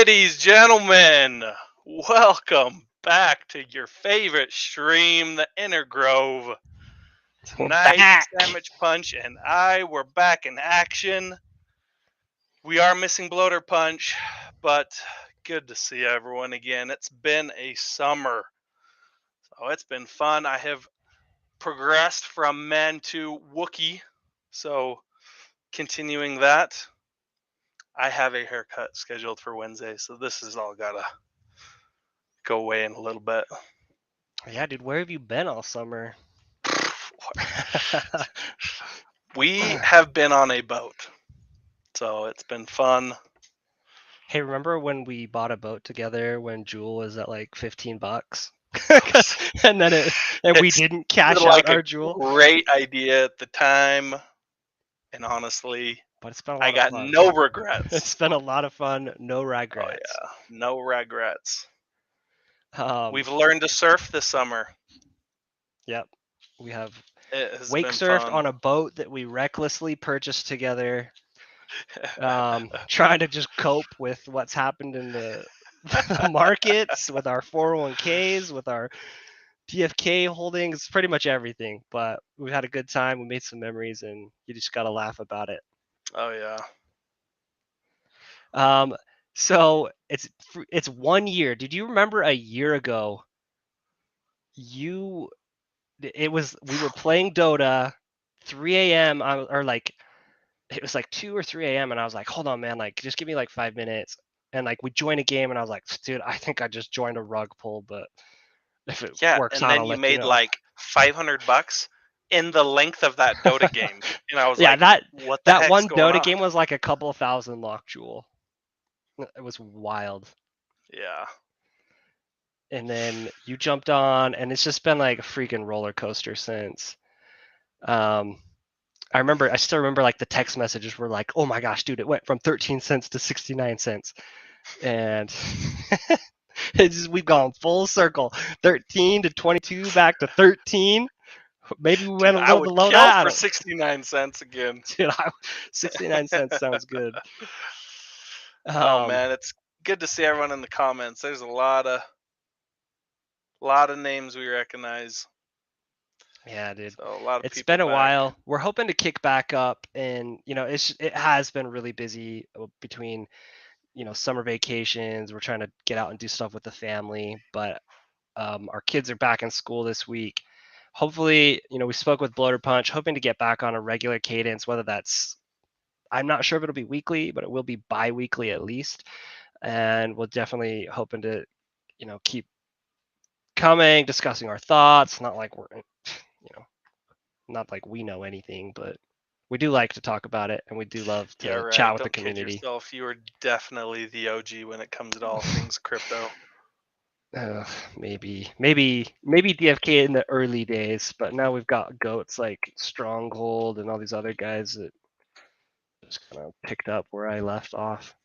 Ladies, gentlemen, welcome back to your favorite stream, the Inner Grove. We're Tonight, back. Sandwich Punch and I were back in action. We are missing Bloater Punch, but good to see everyone again. It's been a summer, so it's been fun. I have progressed from man to Wookiee, so continuing that. I have a haircut scheduled for Wednesday, so this has all gotta go away in a little bit. Yeah, dude, where have you been all summer? We have been on a boat, so it's been fun. Hey, remember when we bought a boat together when Jewel was at like $15? and we didn't cash like out our a Jewel. great idea at the time, and honestly, But it's been a lot I of got fun. no regrets. It's been a lot of fun, no Oh regrets. yeah, no regrets. Um, We've learned to surf this summer. Yep, we have It has wake been surfed fun. on a boat that we recklessly purchased together. Trying to just cope with what's happened in the markets, with our 401ks, with our DFK holdings, pretty much everything. But we had a good time. We made some memories, and you just gotta laugh about it. Oh yeah. So it's 1 year. Did you remember a year ago? We were playing Dota, 3 a.m. or like it was like 2 or 3 a.m. and I was like, hold on, man, like just give me like 5 minutes. And like we joined a game, and I was like, dude, I think I just joined a rug pull, but if it works and out, then I'll you let made you know. like $500 in the length of that Dota game, and I was Yeah, like, "What the that heck's one going Dota on?" game was like a couple of thousand lock jewel. It was wild. Yeah. And then you jumped on, and it's just been like a freaking roller coaster since. I still remember like the text messages were like, oh my gosh, dude, it went from 13 cents to 69 cents. And we've gone full circle, 13 to 22, back to 13. Maybe we went Dude, a I little would below kill that. for 69 cents again. Dude, 69 cents sounds good. Oh man, it's good to see everyone in the comments. There's a lot of names we recognize. Yeah, dude. So a lot of It's people been a back. while. We're hoping to kick back up, and it has been really busy between summer vacations. We're trying to get out and do stuff with the family, but our kids are back in school this week. Hopefully, we spoke with Bloater Punch, hoping to get back on a regular cadence, whether that's, I'm not sure if it'll be weekly, but it will be bi-weekly at least. And we're definitely hoping to, keep coming, discussing our thoughts. Not like not like we know anything, but we do like to talk about it, and we do love to chat with the community. Kid yourself. You are definitely the OG when it comes to all things crypto. Maybe DFK in the early days, but now we've got goats like Stronghold and all these other guys that just kind of picked up where I left off.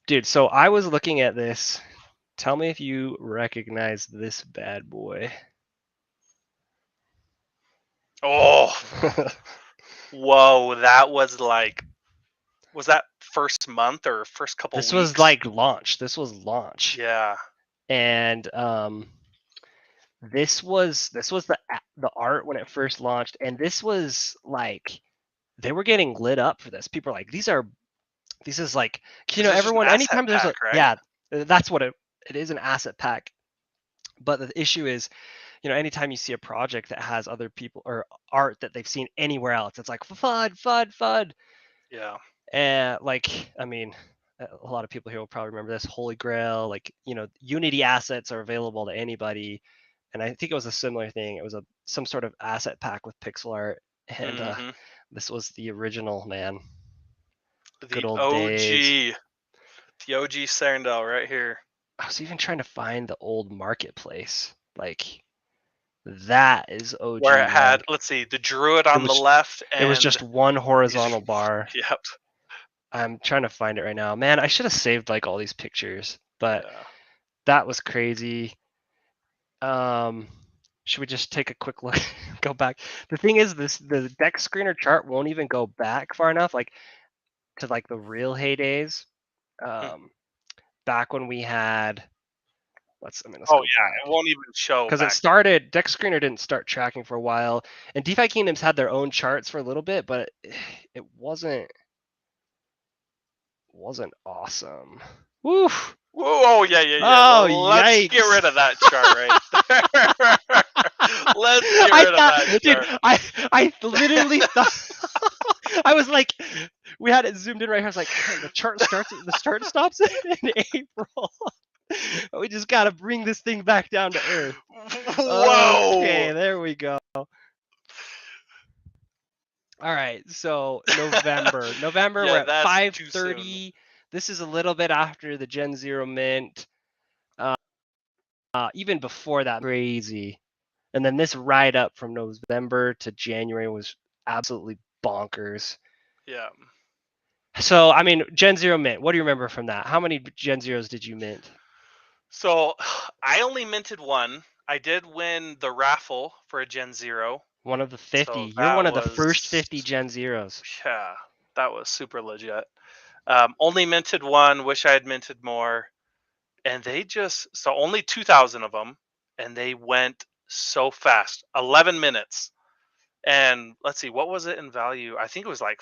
Dude, so I was looking at this. Tell me if you recognize this bad boy. Oh, whoa! That was like, was that first month or first couple This weeks? was like launch. This was launch. Yeah. And this was the art when it first launched, and this was like they were getting lit up for this. People are like, this is like, everyone, anytime there's pack, right? yeah, that's what it is, an asset pack. But the issue is, anytime you see a project that has other people or art that they've seen anywhere else, it's like FUD. Yeah. And like, I mean, a lot of people here will probably remember this Holy Grail. Like, Unity assets are available to anybody, and I think it was a similar thing. It was some sort of asset pack with pixel art, and this was the original, man. Good old days. The OG Serendale right here. I was even trying to find the old marketplace. Like, that is OG. Where it had, man. let's see, the druid on the left, and it was just one horizontal bar. Yep. I'm trying to find it right now. Man, I should have saved like all these pictures, but that was crazy. Should we just take a quick look? Go back. The thing is, the deck screener chart won't even go back far enough, like to like the real heydays. Back when we had, let's Oh go yeah, back. it won't even show Because it back. started, Deck Screener didn't start tracking for a while, and DeFi Kingdoms had their own charts for a little bit, but it wasn't awesome. Woof. Whoa, yeah. Oh, Let's get yikes. rid of that chart right there. Let's get I rid of that thought, dude, chart. I literally thought, I was like, we had it zoomed in right here. I was like, man, the chart stops in April. We just got to bring this thing back down to earth. Whoa. Okay, there we go. All right, so November. We're Yeah, at that's too soon. 5:30. This is a little bit after the Gen Zero mint. Even before that, crazy. And then this ride up from November to January was absolutely bonkers. Yeah. So, I mean, Gen Zero mint. What do you remember from that? How many Gen Zeros did you mint? So I only minted one. I did win the raffle for a Gen Zero. One of the 50. So You're that one of the first was 50 Gen Zeros. yeah, that was super legit. Only minted one. Wish I had minted more. And they just so only 2,000 of them, and they went so fast. 11 minutes. And let's see, what was it in value? I think it was like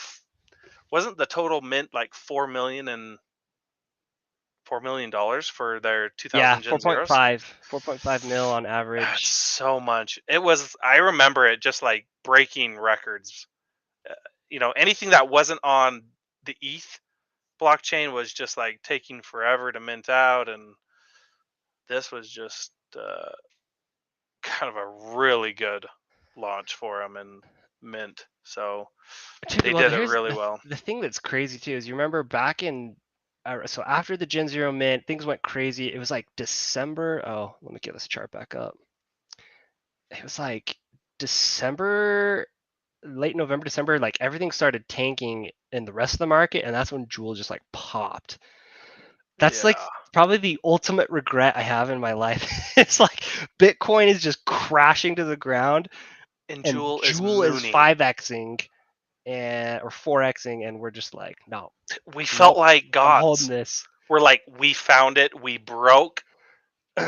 wasn't the total mint like $4 million for their Yeah, 2,000 Gen Zeros? 4.5 mil on That's average. so much. It was. I remember it just like breaking records. Uh, anything that wasn't on the ETH blockchain was just like taking forever to mint out, and this was just kind of a really good launch for them and mint. So Dude, they well, did it here's really well. the thing that's crazy too is you remember back in, so after the Gen Zero mint, things went crazy. It was like December. Oh, let me get this chart back up. It was like December, late November, December. Like everything started tanking in the rest of the market, and that's when Jewel just like popped. That's like Yeah, probably the ultimate regret I have in my life. It's like Bitcoin is just crashing to the ground, and and Jewel is Jewel is mooning. 5xing and or 4xing, and we're just like, no, We felt nope, like I'm holding gods. this. We're like, we found it. We broke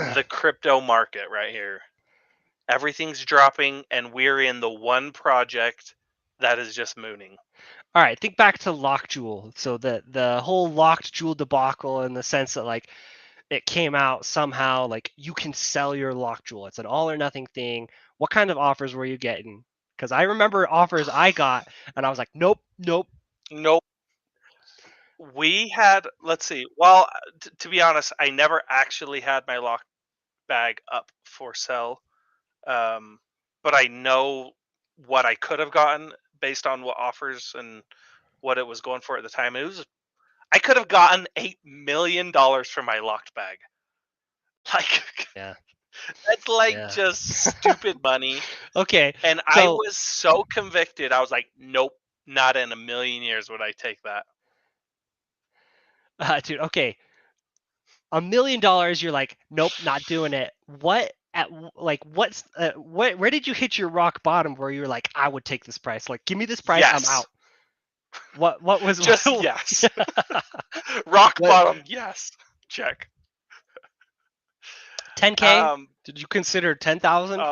the crypto market right here. Everything's dropping, and we're in the one project that is just mooning. All right, think back to Lock Jewel. So the whole Locked Jewel debacle, in the sense that like it came out somehow like you can sell your Lock Jewel. It's an all or nothing thing. What kind of offers were you getting? Because I remember offers I got, and I was like, nope, nope. Nope. We had, let's see. Well, to be honest, I never actually had my lock bag up for sale. But I know what I could have gotten based on what offers and what it was going for at the time. I could have gotten $8 million for my locked bag. Like Yeah, that's like yeah. just stupid money. Okay, And I so was so convicted. I was like, nope, not in a million years would I take that. dude, okay, $1 million. You're like, nope, not doing it. What at like what's where did you hit your rock bottom where you're like, I would take this price? Like, give me this price, I'm Yes. out. What was Just yes. Rock what bottom, yes. Check. 10K? Did you consider 10,000?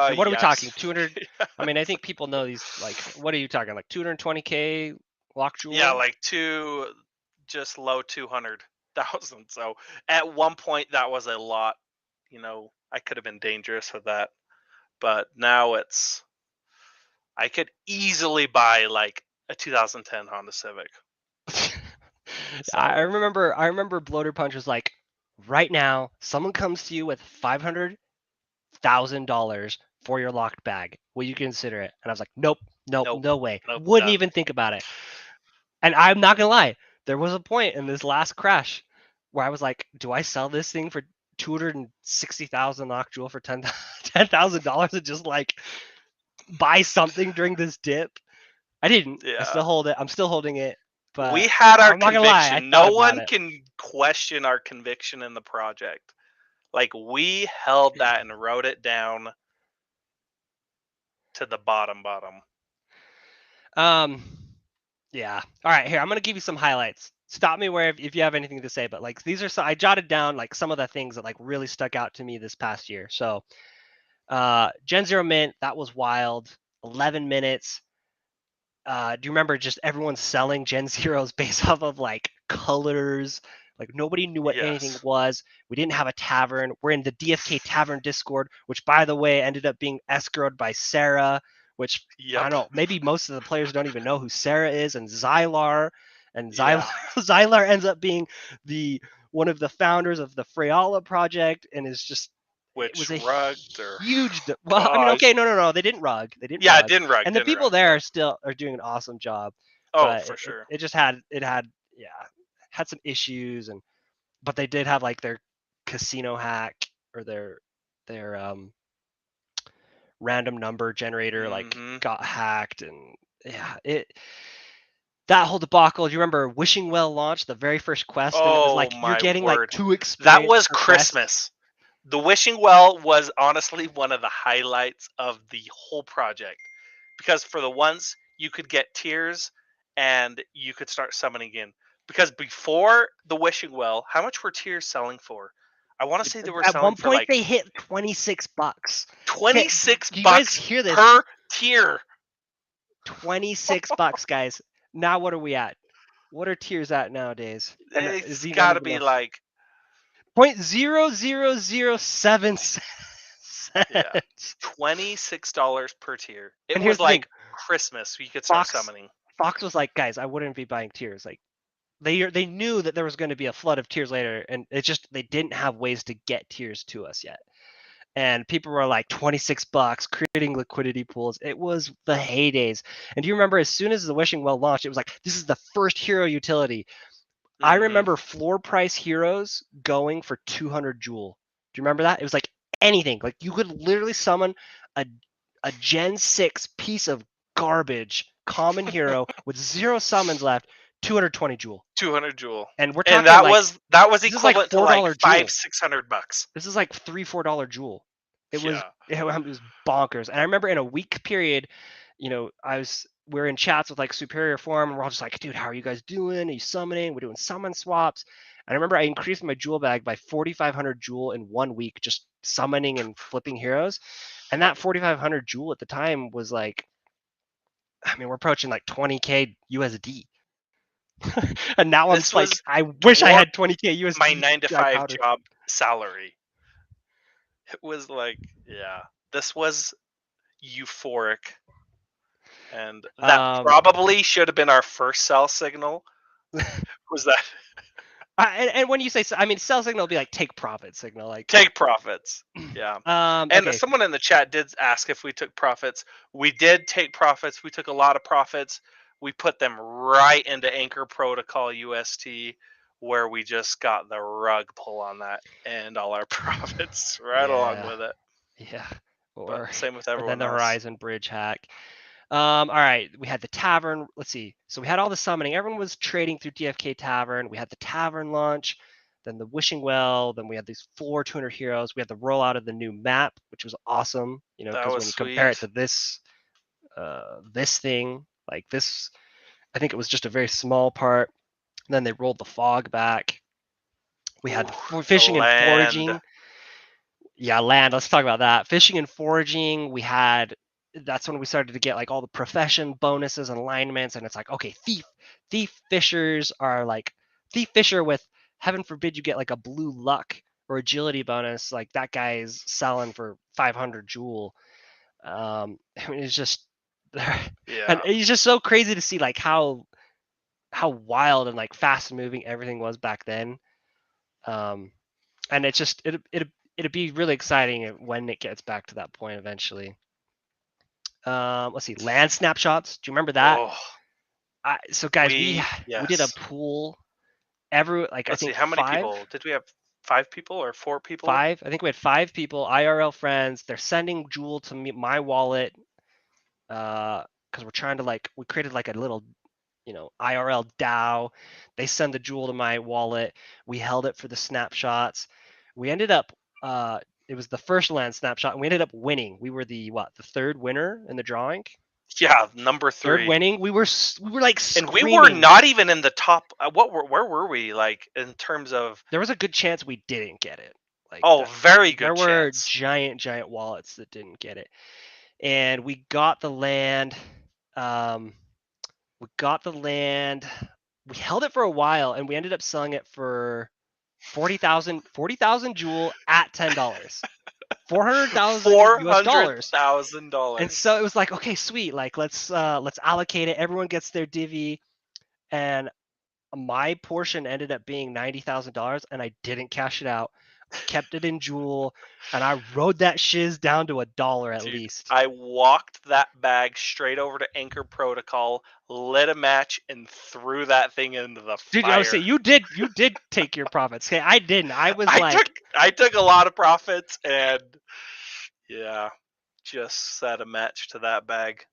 And what are we talking? Yes. 200? I mean, I think people know these. Like, what are you talking? Like 220K lock Yeah, jewel? like just low 200,000. So at one point that was a lot. I could have been dangerous with that, but now I could easily buy like a 2010 Honda Civic. I So remember. I remember Bloater Punch was like, right now, someone comes to you with $500,000 for your locked bag. Will you consider it? And I was like, nope, nope, nope, no way. nope, Wouldn't done. even think about it. And I'm not gonna lie, there was a point in this last crash where I was like, do I sell this thing for 260,000 lock jewel for $10,000 and just like buy something during this dip? I didn't. I Yeah. still hold it. I'm still holding it. We But had our I'm not gonna lie, I conviction. thought No about one it. can question our conviction in the project. Like we held that and wrote it down to the bottom. Um, yeah. All right, here I'm gonna give you some highlights. stop me where if you have anything to say. But like these are I jotted down like some of the things that like really stuck out to me this past year. So Gen Zero Mint, that was wild. 11 minutes. Do you remember just everyone selling Gen Zeros based off of like colors? Like nobody knew what anything Yes. was. We didn't have a tavern. We're in the DFK Tavern Discord, which by the way ended up being escrowed by Sarah, which I Yep. don't know. Maybe most of the players don't even know who Sarah is, and Xylar, and Yeah. Xylar ends up being the one of the founders of the Freyala project, and is just it Which was a rugged or huge. Well, I mean, gosh. okay, no, they didn't rug. They didn't Yeah, it rug, didn't rug. and the Didn't people rug. there Yeah. are still are doing an awesome job, Oh, but for sure. it just had yeah had some issues, and but they did have like their casino hack or their random number generator like Mm-hmm. got hacked, and yeah that whole debacle. Do you remember Wishing Well launched the very first quest, and it was Oh like you're my getting like word. 2 That experience was per quest. Christmas. The Wishing Well was honestly one of the highlights of the whole project because for the once you could get tiers and you could start summoning in. Because before the Wishing Well, how much were tiers selling for? I want to say they were At selling one for point like they hit $26. Okay, 26 do you guys bucks hear this? per tier. 26 bucks, guys. Now what are we at? What are tiers at nowadays? And is It's he not got to even be know? like, 0.0007 yeah, cents. $26 per tier. It And here's was the thing, like Christmas. You could start Fox summoning. Fox was like, guys, I wouldn't be buying tiers. Like they knew that there was going to be a flood of tiers later, and it just they didn't have ways to get tiers to us yet. And people were like 26 bucks creating liquidity pools. It was the heydays. And do you remember as soon as the Wishing Well launched, it was like this is the first hero utility. I Hmm. remember floor price heroes going for 200 jewel. Do you remember that? It was like anything. Like you could literally summon a Gen 6 piece of garbage common hero with 0 summons left, 220 jewel. 200 jewel. And we're And talking like that was this is like equivalent to like $4 five, jewel. 600 bucks. This is like $3-4 jewel. Yeah. It was bonkers. And I remember in a week period, we're in chats with like Superior Forum, and we're all just like, dude, how are you guys doing? Are you summoning? We're doing summon swaps. And I remember I increased my jewel bag by 4,500 jewel in 1 week, just summoning and flipping heroes. And that 4,500 jewel at the time was like, I mean, we're approaching like 20K USD. And now I'm This just like, was I wish I dwarf had 20K my USD 9 to dry 5 powder. job salary. It was like, yeah, this was euphoric. And that Um, probably should have been our first sell signal. Was that and when you say, I mean, sell signal will be like take profit signal, like. take profits? Yeah. And Okay. someone in the chat did ask if we took profits. We did take profits. We took a lot of profits. We put them right into Anchor Protocol UST, where we just got the rug pull on that and all our profits right along Yeah. with it. Yeah. But Or same with and then everyone the else. Horizon Bridge hack. All right. We had the tavern. Let's see. So we had all the summoning. Everyone was trading through DFK Tavern. We had the tavern launch, then the Wishing Well, then we had these floor 200 heroes. We had the rollout of the new map, which was awesome. That Because was when you compare it sweet. to this thing, like this, I think it was just a very small part. Then they rolled the fog back. We had Ooh, the the fishing and land. foraging. Yeah, land. Let's talk about that. Fishing and foraging. That's when we started to get like all the profession bonuses and alignments, and it's like, okay, thief fishers are like thief fisher with heaven forbid you get like a blue luck or agility bonus. Like that guy's selling for 500 jewel. I mean, it's just, and Yeah. it's just so crazy to see like how wild and like fast moving everything was back then. And it's just it'd be really exciting when it gets back to that point eventually. Let's see, land snapshots. Do you remember that? Oh, So guys, we did a yes. pool. I Let's see. think How many people? Did we have 5 people or 4 people? five. I think we had 5 people, IRL friends. They're sending Jewel to me, my wallet, because we're trying to we created like a little IRL DAO. They send the Jewel to my wallet. We held it for the snapshots. We ended up it was the first land snapshot, and we ended up winning. We were the third winner in the drawing. Yeah, number Third 3. winning. We were like And we screaming. were not even in the top. Where were we, like, in terms of? There was a good chance we didn't get it. Like Oh, that, very there good were chance. giant wallets that didn't get it, and we got the land. We got the land. We held it for a while, and we ended up selling it for 40,000 jewel at $10. 400,000 US dollars. And $400,000. so it was like, okay, sweet. Like let's allocate it. Everyone gets their divvy, and my portion ended up being $90,000, and I didn't cash it out. I kept it in jewel, and I rode that shiz down to $1 at Dude, least. I walked that bag straight over to Anchor Protocol, lit a match, and threw that thing into the Dude, I would say fire. you did take your profits. Okay, I didn't. I was like, I took a lot of profits, and yeah, just set a match to that bag.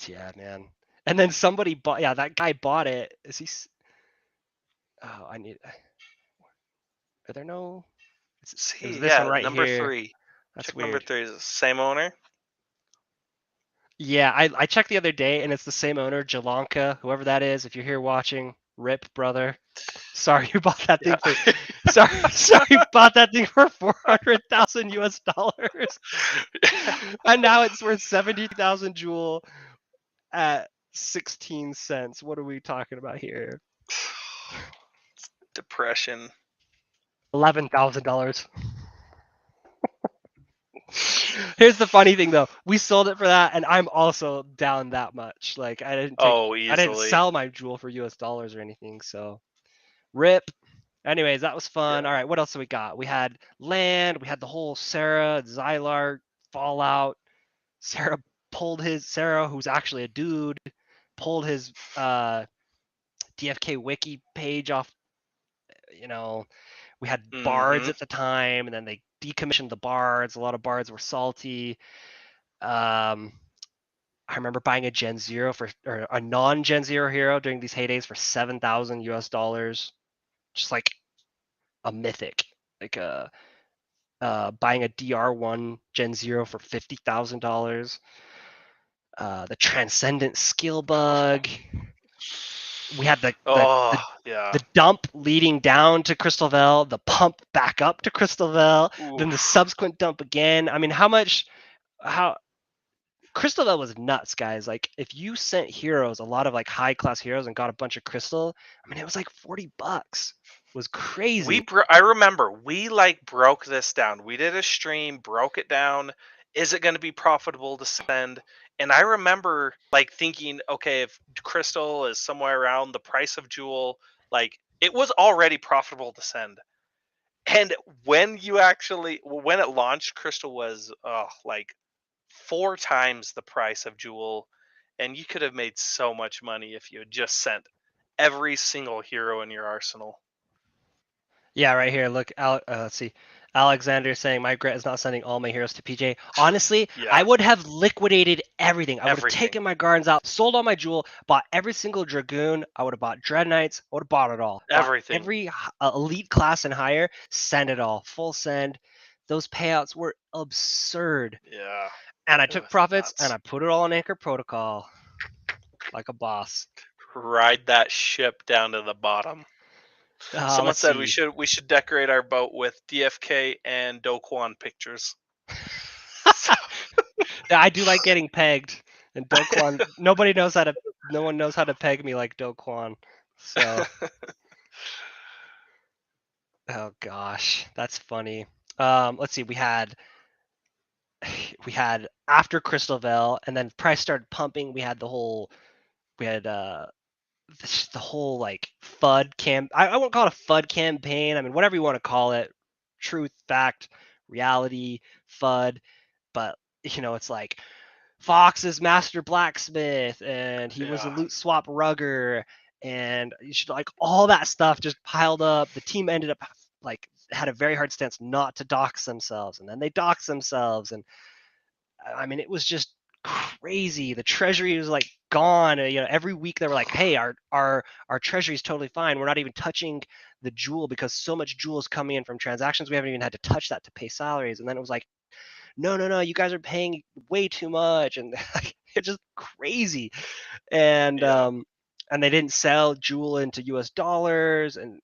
yeah, man. And then somebody bought. Yeah, that guy bought it. Is he? Oh, I need. Are there no? It was See, this one yeah, right number here. 3. That's Check number weird. 3. Is it the same owner? Yeah, I checked the other day, and it's the same owner, Jalanka, whoever that is. If you're here watching, rip, brother. Sorry you bought that thing for. Yeah. Sorry you bought that thing for 400,000 US dollars, and now it's worth 70,000 jewel at 16 cents. What are we talking about here? Depression. $11,000. Here's the funny thing though. We sold it for that, and I'm also down that much. Like Oh, I didn't easily. sell my jewel for US dollars or anything, so rip. Anyways, that was fun. Yeah. All right, what else do we got? We had land, we had the whole Sarah, Zylar fallout. Sarah, who's actually a dude, pulled his DFK wiki page off. You know, we had bards Mm-hmm. at the time, and then they decommissioned the bards. A lot of bards were salty. Um, I remember buying a Gen Zero or a non-Gen Zero hero during these heydays for 7,000 US dollars, just like a mythic. Like buying a DR1 Gen Zero for $50,000. The Transcendent Skill Bug. We had Oh, yeah. the dump leading down to Crystal Vel, the pump back up to Crystal Vel, then the Oof. subsequent dump again. I mean, how Crystal Vel was nuts, guys. Like if you sent heroes, a lot of like high class heroes, and got a bunch of crystal, I mean, it was like $40. It was crazy. I remember we like broke this down. We did a stream, broke it down. Is it going to be profitable to send? And I remember like thinking, okay, if Crystal is somewhere around the price of Jewel, like it was already profitable to send. And when when it launched, Crystal was like 4 times the price of Jewel, and you could have made so much money if you had just sent every single hero in your arsenal. Yeah, right here. Look, let's see. Alexander saying my regret is not sending all my heroes to PJ. Honestly, Yeah, I would have liquidated everything. I would have everything. taken my gardens out, sold all my jewel, bought every single dragoon. I would have bought dread knights. I would have bought it all. Bought Everything. every elite class and higher. Send it all. Full send. Those payouts were absurd. Yeah, And I it took was profits and nuts. I put it all on Anchor Protocol like a boss. Ride that ship down to the bottom. Someone Let's said see. we should decorate our boat with DFK and Do Kwon pictures. Yeah, I do like getting pegged, and Do Kwon. No one knows how to peg me like Do Kwon. So, oh gosh, that's funny. Let's see. We had after Crystal Vel, and then price started pumping. We had the whole like FUD I won't call it a FUD campaign. I mean, whatever you want to call it, truth, fact, reality, FUD. But it's like Fox is master blacksmith, and he was a Yeah. loot swap rugger, and you should like all that stuff just piled up. The team ended up like had a very hard stance not to dox themselves, and then they doxed themselves, and I mean it was just crazy. The treasury was like gone. Every week they were like, "Hey, our treasury is totally fine. We're not even touching the jewel because so much jewel is coming in from transactions. We haven't even had to touch that to pay salaries." And then it was like, no, you guys are paying way too much, and it's just crazy. And Yeah. and they didn't sell Jewel into US dollars, and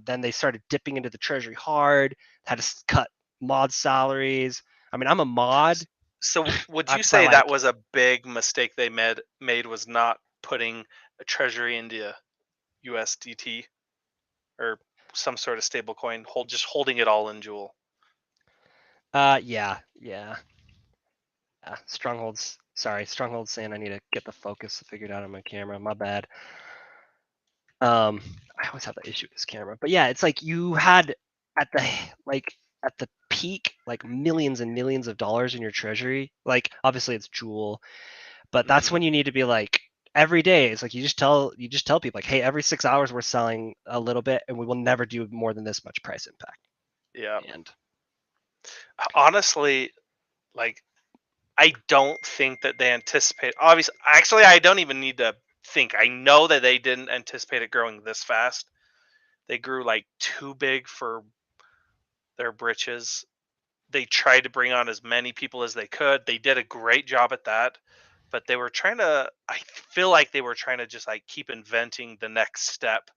then they started dipping into the treasury hard, had to cut mod salaries. I mean, I'm a mod, So would you but say that like, was a big mistake they made was not putting a treasury into USDT or some sort of stable coin, just holding it all in Jewel? yeah. Stronghold's saying I need to get the focus figured out on my camera. My bad. I always have that issue with this camera, but yeah, it's like you had at the like at the peak, like millions and millions of dollars in your treasury. Like obviously it's Jewel, but that's Hmm. when you need to be like every day. It's like you just tell people like, hey, every 6 hours we're selling a little bit, and we will never do more than this much price impact. Yeah. And Honestly, like I don't think that they anticipate. Obviously, actually, I don't even need to think. I know that they didn't anticipate it growing this fast. They grew like too big for their britches. They tried to bring on as many people as they could. They did a great job at that, but they were trying to. I feel like they were trying to just like keep inventing the next step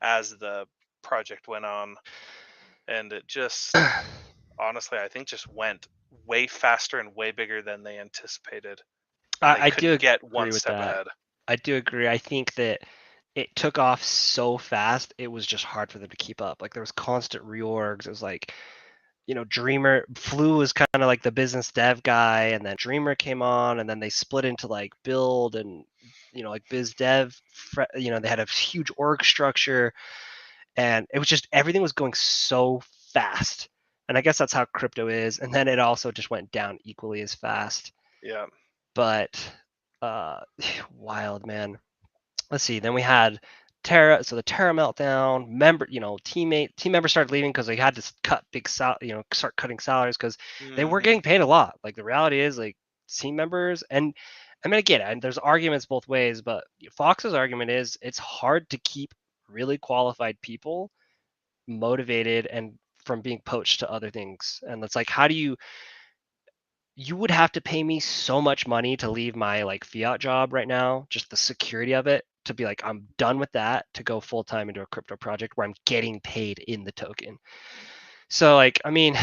as the project went on, and it just honestly, I think just went way faster and way bigger than they anticipated, and they I do couldn't get agree one with step that. ahead. I do agree. I think that it took off so fast, it was just hard for them to keep up. Like there was constant reorgs. It was like, Dreamer Flu was kind of like the business dev guy, and then Dreamer came on, and then they split into like build and like biz dev. They had a huge org structure, and it was just everything was going so fast. And I guess that's how crypto is. And then it also just went down equally as fast. Yeah. But wild, man. Let's see. Then we had Terra. So the Terra meltdown. Team members started leaving because they had to cut start cutting salaries because they were Hmm. getting paid a lot. Like the reality is, like team members, and I mean, again, and there's arguments both ways, but Fox's argument is it's hard to keep really qualified people motivated and from being poached to other things. And it's like, how do you would have to pay me so much money to leave my like fiat job right now, just the security of it, to be like, I'm done with that, to go full time into a crypto project where I'm getting paid in the token. So like, I mean,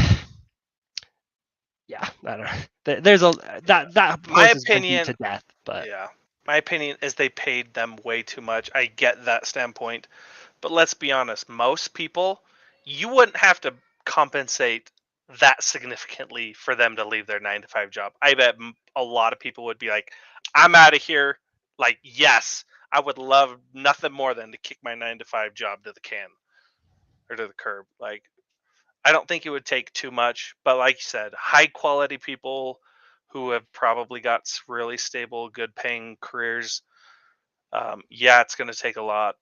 yeah, I don't know. There's a that My horse has been beat opinion, to death, but yeah, my opinion is they paid them way too much. I get that standpoint, but let's be honest. Most people, you wouldn't have to compensate that significantly for them to leave their 9 to 5 job. I bet a lot of people would be like, "I'm out of here." Like, yes, I would love nothing more than to kick my 9 to 5 job to the can or to the curb. Like, I don't think it would take too much, but like you said, high quality people who have probably got really stable, good paying careers. Yeah, it's going to take a lot,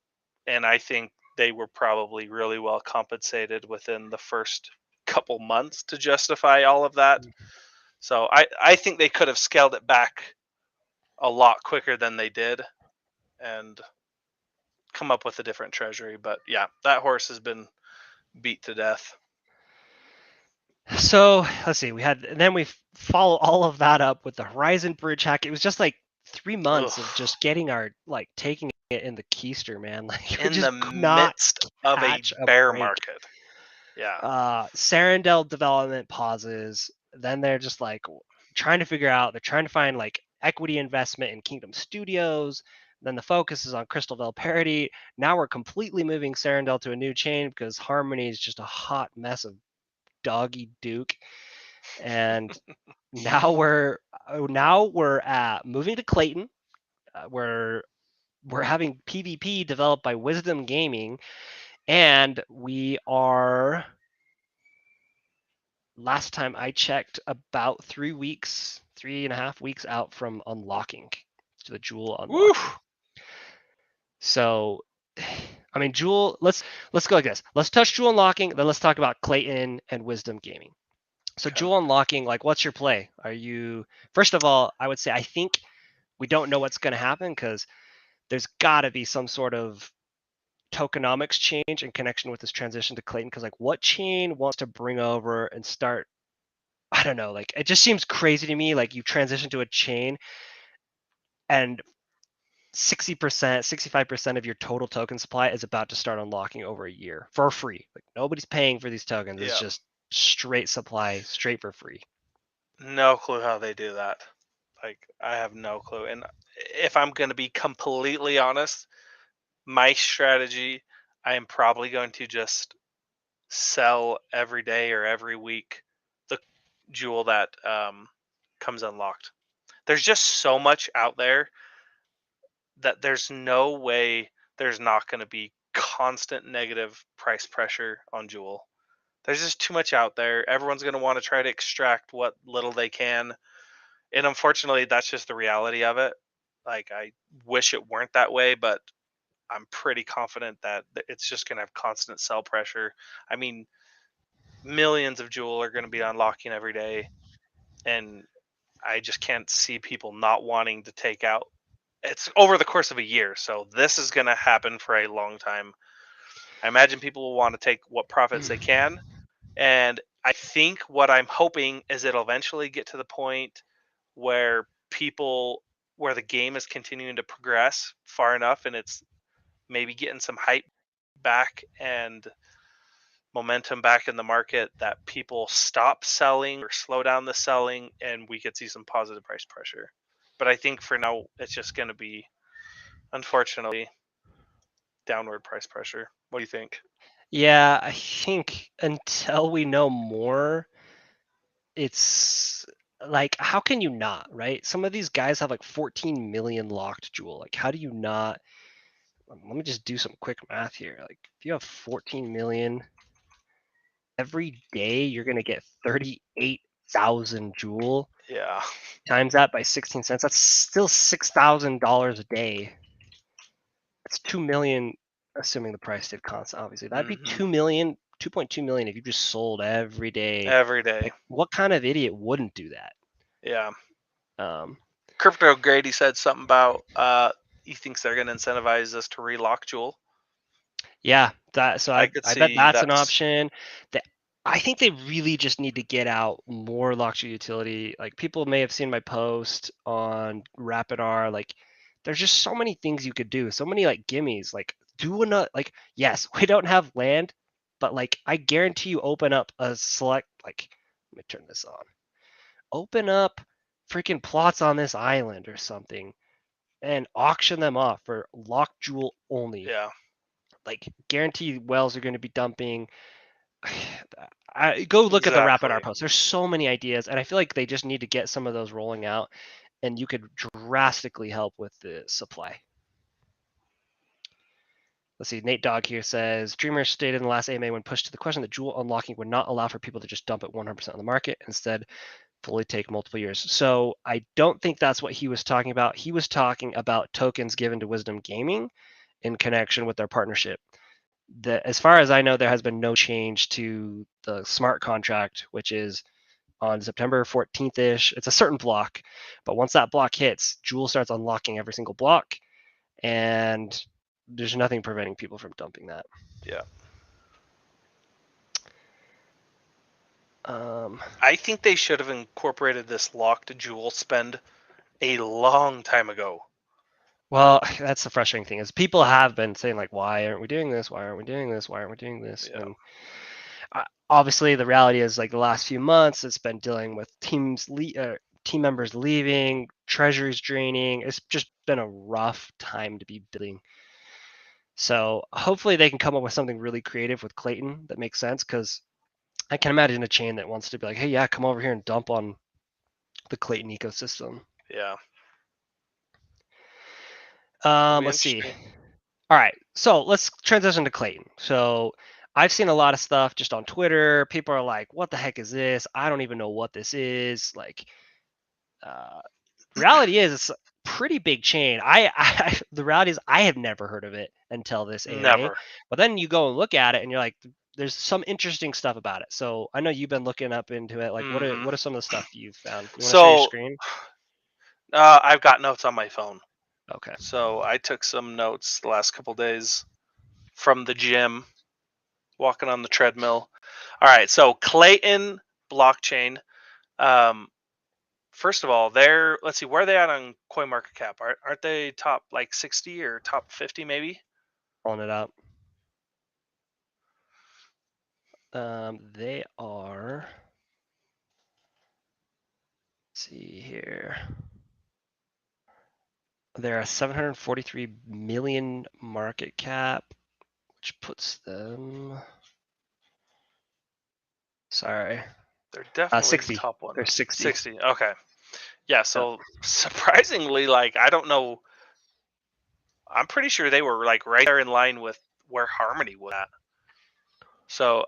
and I think they were probably really well compensated within the first couple months to justify all of that. So I think they could have scaled it back a lot quicker than they did and come up with a different treasury. But yeah, that horse has been beat to death. so let's see. We follow all of that up with the Horizon Bridge hack. It was just like 3 months of Ugh. just getting our like taking it in the keister, man. Like we In just the could not midst of a catch a bear break. market. Yeah. Serendale development pauses. Then they're just like trying to figure out. They're trying to find like equity investment in Kingdom Studios. Then the focus is on Crystal Bell parity. Now we're completely moving Serendale to a new chain because Harmony is just a hot mess of doggy Duke. And now we're at moving to Klatyn. We're having PvP developed by Wisdom Gaming, and we are, last time I checked, about 3 weeks, 3.5 weeks out from unlocking, to the Jewel Woo. unlocking. So, I mean, Jewel. Let's go like this. Let's touch Jewel unlocking, then let's talk about Klatyn and Wisdom Gaming. So Okay. Jewel unlocking, like, what's your play? Are you, first of all, I would say I think we don't know what's going to happen because there's got to be some sort of tokenomics change in connection with this transition to Klatyn. Because like, what chain wants to bring over and start I don't know, like it just seems crazy to me. Like you transition to a chain and 60%, 65% of your total token supply is about to start unlocking over a year for free. Like nobody's paying for these tokens. It's Yeah. just straight supply, straight for free. No clue how they do that. Like, I have no clue. And if I'm going to be completely honest, my strategy, I am probably going to just sell every day or every week the jewel that comes unlocked. There's just so much out there that there's no way there's not going to be constant negative price pressure on jewel. There's just too much out there. Everyone's going to want to try to extract what little they can. And unfortunately, that's just the reality of it. Like, I wish it weren't that way, but I'm pretty confident that it's just going to have constant sell pressure. I mean, millions of jewel are going to be unlocking every day, and I just can't see people not wanting to take out. It's over the course of a year, so this is going to happen for a long time. I imagine people will want to take what profits they can, and I think what I'm hoping is it'll eventually get to the point where where the game is continuing to progress far enough and it's maybe getting some hype back and momentum back in the market that people stop selling or slow down the selling and we could see some positive price pressure. But I think for now it's just going to be, unfortunately, downward price pressure. What do you think? Yeah, I think until we know more, it's like how can you not, right? Some of these guys have like 14 million locked jewel. Like how do you not? Let me just do some quick math here. Like if you have 14 million every day, you're gonna get 38,000 jewel. Yeah. Times that by 16 cents. That's still $6,000 a day. That's 2 million, assuming the price stayed constant. Obviously, that'd be Hmm. 2 million, 2.2 million if you just sold every day. Every day. Like, what kind of idiot wouldn't do that? Yeah. Um, Crypto Grady said something about he thinks they're going to incentivize us to relock Jewel. yeah, that. So I I could I bet see that's an that's option. That I think they really just need to get out more Lockstreet utility. Like people may have seen my post on RapidR. Like there's just so many things you could do. So many like gimmies. Like do another. Like yes, we don't have land, but like I guarantee you open up a select. Like let me turn this on. Open up freaking plots on this island or something and auction them off for lock jewel only. yeah, Like guarantee wells are going to be dumping. Go look at the RapidR exactly. post. There's so many ideas, and I feel like they just need to get some of those rolling out, and you could drastically help with the supply. Let's see. Nate Dogg here says Dreamer stated in the last AMA when pushed to the question that jewel unlocking would not allow for people to just dump it 100% on the market, instead fully take multiple years. So I don't think that's what he was talking about. He was talking about tokens given to Wisdom Gaming in connection with their partnership. As far as I know, there has been no change to the smart contract, which is on September 14th ish. It's a certain block, but once that block hits, Jewel starts unlocking every single block, and there's nothing preventing people from dumping that. Yeah. Um, I think they should have incorporated this locked Jewel spend a long time ago. well, that's the frustrating thing is people have been saying like, why aren't we doing this? Why aren't we doing this? Why aren't we doing this? Yeah. And obviously, the reality is like the last few months, it's been dealing with team members leaving, treasuries draining. It's just been a rough time to be building. So hopefully they can come up with something really creative with Klatyn that makes sense because I can imagine a chain that wants to be like, hey, yeah, come over here and dump on the Klatyn ecosystem. Yeah. It'll be Let's see. interesting. All right, so let's transition to Klatyn. So I've seen a lot of stuff just on Twitter. People are like, "What the heck is this? I don't even know what this is." Like, uh, reality is it's a pretty big chain. The reality is I have never heard of it until this AMA. Never. But then you go and look at it, and you're like, "There's some interesting stuff about it." So I know you've been looking up into it. Like, Hmm. what are some of the stuff you've found? You want to share your So screen? I've got notes on my phone. Okay. So I took some notes the last couple days from the gym, walking on the treadmill. All right. So Klatyn blockchain. First of all, they're let's see, where are they at on CoinMarketCap? Aren't they top like 60 or top 50 maybe? Pulling it up. They are. Let's see here. They're a 743 million market cap, which puts them. Sorry. They're definitely 60. top one. They're 60. 60. Okay. Yeah, so surprisingly, like I don't know, I'm pretty sure they were like right there in line with where Harmony was at. So,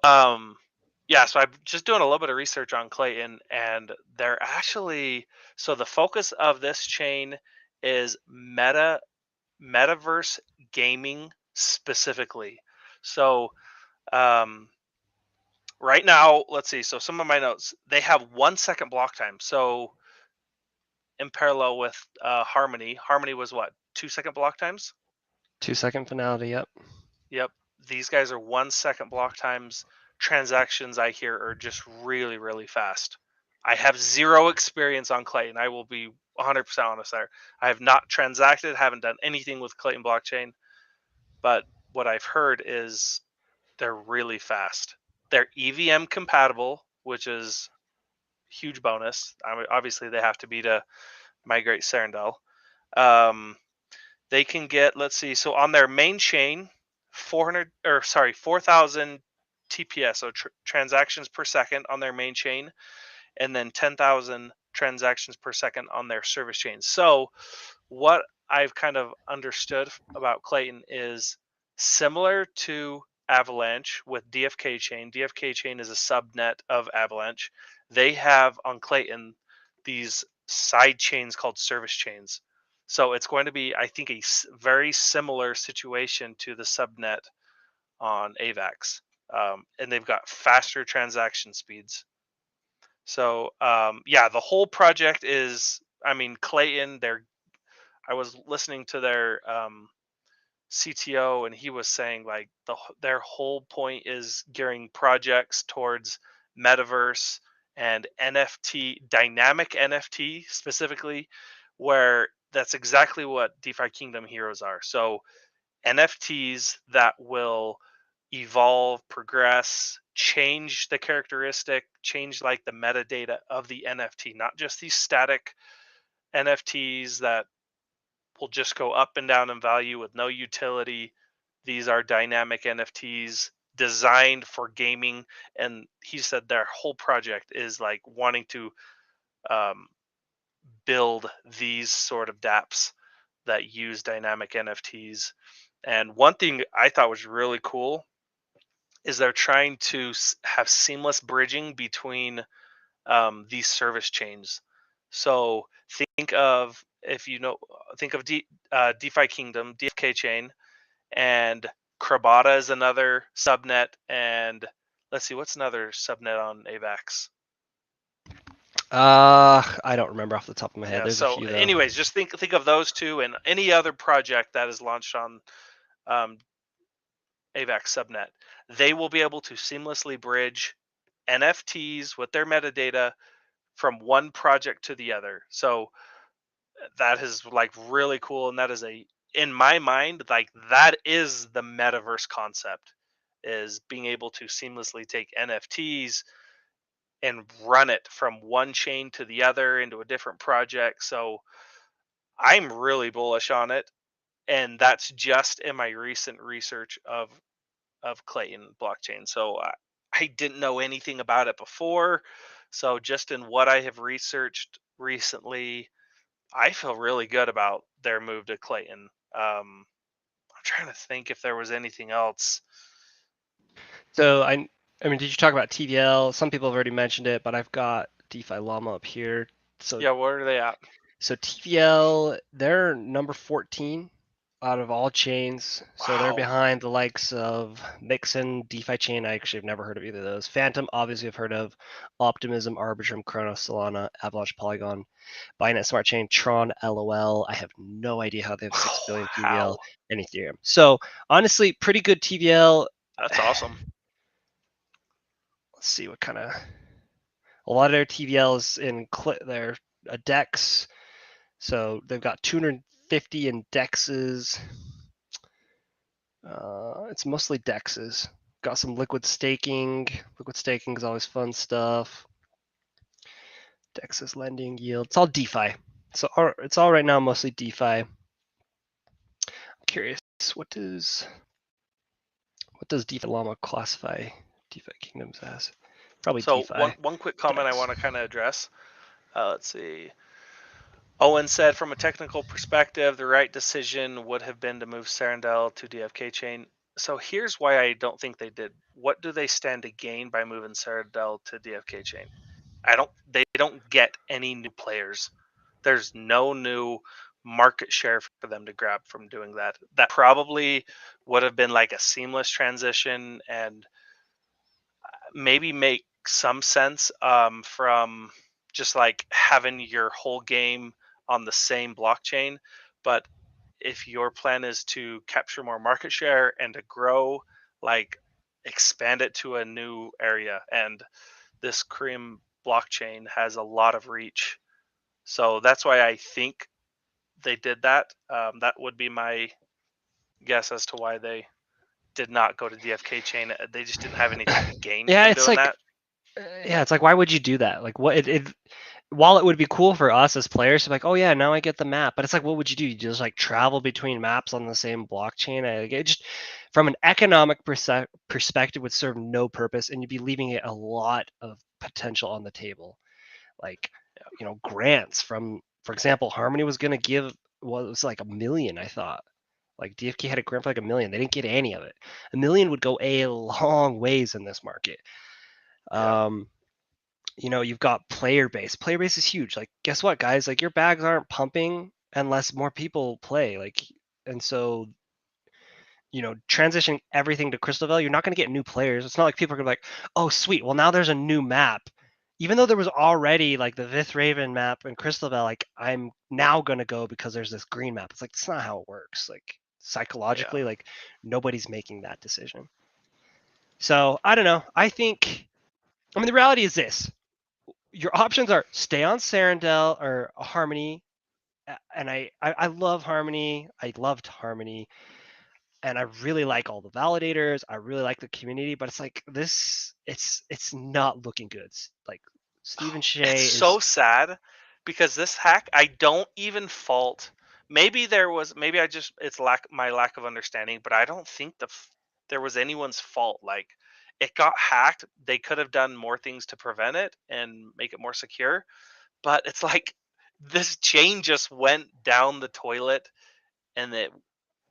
yeah, so I'm just doing a little bit of research on Klatyn, and they're actually so the focus of this chain is metaverse gaming specifically. So, um, right now, let's see. So some of my notes, they have 1 second block time. So in parallel with Harmony was what, 2 second block times? 2-second finality. Yep. Yep. These guys are 1 second block times. Transactions I hear are just really, really fast. I have zero experience on Klatyn. I will be 100% honest there. I have not transacted, haven't done anything with Klatyn blockchain, but what I've heard is they're really fast. They're EVM compatible, which is huge bonus. I mean, obviously, they have to be to migrate Serendale. They can get, let's see, so on their main chain, 4,000 TPS, so transactions per second on their main chain, and then 10,000 transactions per second on their service chain. So, what I've kind of understood about Klatyn is similar to Avalanche with DFK chain. DFK chain is a subnet of Avalanche. They have on Klatyn these side chains called service chains. So it's going to be, I think, a very similar situation to the subnet on AVAX. And they've got faster transaction speeds. So yeah, the whole project is, I mean, Klatyn. I was listening to their CTO, and he was saying like their whole point is gearing projects towards metaverse and NFT, dynamic NFT specifically, where that's exactly what DeFi Kingdom heroes are. So NFTs that will evolve, progress, change the characteristic, change like the metadata of the NFT, not just these static NFTs that will just go up and down in value with no utility. These are dynamic NFTs designed for gaming. And he said their whole project is like wanting to um, build these sort of dApps that use dynamic NFTs. And one thing I thought was really cool is they're trying to have seamless bridging between these service chains. So think of, if you know, think of DeFi Kingdom, DFK chain, and Krabata is another subnet, and let's see, what's another subnet on AVAX? I don't remember off the top of my head. Yeah. There's a So, few though. anyways, just think of those two and any other project that is launched on um, AVAX subnet. They will be able to seamlessly bridge NFTs with their metadata from one project to the other. So that is like really cool, and that is in my mind, like that is the metaverse concept, is being able to seamlessly take NFTs and run it from one chain to the other into a different project. So I'm really bullish on it, and that's just in my recent research of Klatyn blockchain. So I didn't know anything about it before. So just in what I have researched recently, I feel really good about their move to Klatyn. I'm trying to think if there was anything else. So I mean, did you talk about TVL? Some people have already mentioned it, but I've got DeFi Llama up here. So Yeah, where are they at? So TVL, they're number 14 out of all chains. So they're Wow. behind the likes of Mixin, DeFi Chain. I actually have never heard of either of those. Phantom, obviously, I've heard of. Optimism, Arbitrum, Chronos, Solana, Avalanche, Polygon, Binance Smart Chain, Tron, LOL. I have no idea how they have 6 billion TVL How? and Ethereum. So honestly, pretty good TVL. That's awesome. Let's see what kind of. A lot of their TVLs in their decks. So they've got 250 in dexes. It's mostly dexes. Got some liquid staking. Liquid staking is always fun stuff. Dexes, lending, yield. It's all DeFi. So it's all right now mostly DeFi. I'm curious, what does DeFi Llama classify DeFi kingdoms as? Probably So DeFi. one quick comment I Dex. want to kind of address. Let's see. Owen said, from a technical perspective, the right decision would have been to move Serendale to DFK chain. So here's why I don't think they did. What do they stand to gain by moving Serendale to DFK chain? They don't get any new players. There's no new market share for them to grab from doing that. That probably would have been like a seamless transition and maybe make some sense from just like having your whole game on the same blockchain. But if your plan is to capture more market share and to grow, like expand it to a new area, and this Cream blockchain has a lot of reach. So that's why I think they did that. That would be my guess as to why they did not go to DFK chain. They just didn't have anything to gain Yeah, from it's doing like that. it's like, why would you do that? Like, what it while it would be cool for us as players to be like, oh yeah, now I get the map, but it's like, what would you do? You just like travel between maps on the same blockchain? It just, from an economic perspective, would serve no purpose, and you'd be leaving it a lot of potential on the table. Like, grants from, for example, Harmony was going to give, well, it was like 1 million, I thought. Like DFK had a grant for like 1 million. They didn't get any of it. 1 million would go a long ways in this market. Yeah. You've got player base. Player base is huge. Like, guess what, guys? Like, your bags aren't pumping unless more people play. Like, and so, transitioning everything to Crystal Valley, you're not going to get new players. It's not like people are going to be like, oh, sweet. Well, now there's a new map. Even though there was already like the Vith Raven map and Crystal Valley, like, I'm now going to go because there's this green map. It's like, it's not how it works. Like, psychologically, like, nobody's making that decision. So I don't know. The reality is this. Your options are stay on Serendale or Harmony, and I love Harmony. I loved Harmony, and I really like all the validators. I really like the community, but it's like this. It's not looking good. Like Stephen It's Shea so is. sad because this hack, I don't even fault. Maybe I just it's my lack of understanding, but I don't think there was anyone's fault. Like it got hacked. They could have done more things to prevent it and make it more secure, but it's like this chain just went down the toilet and they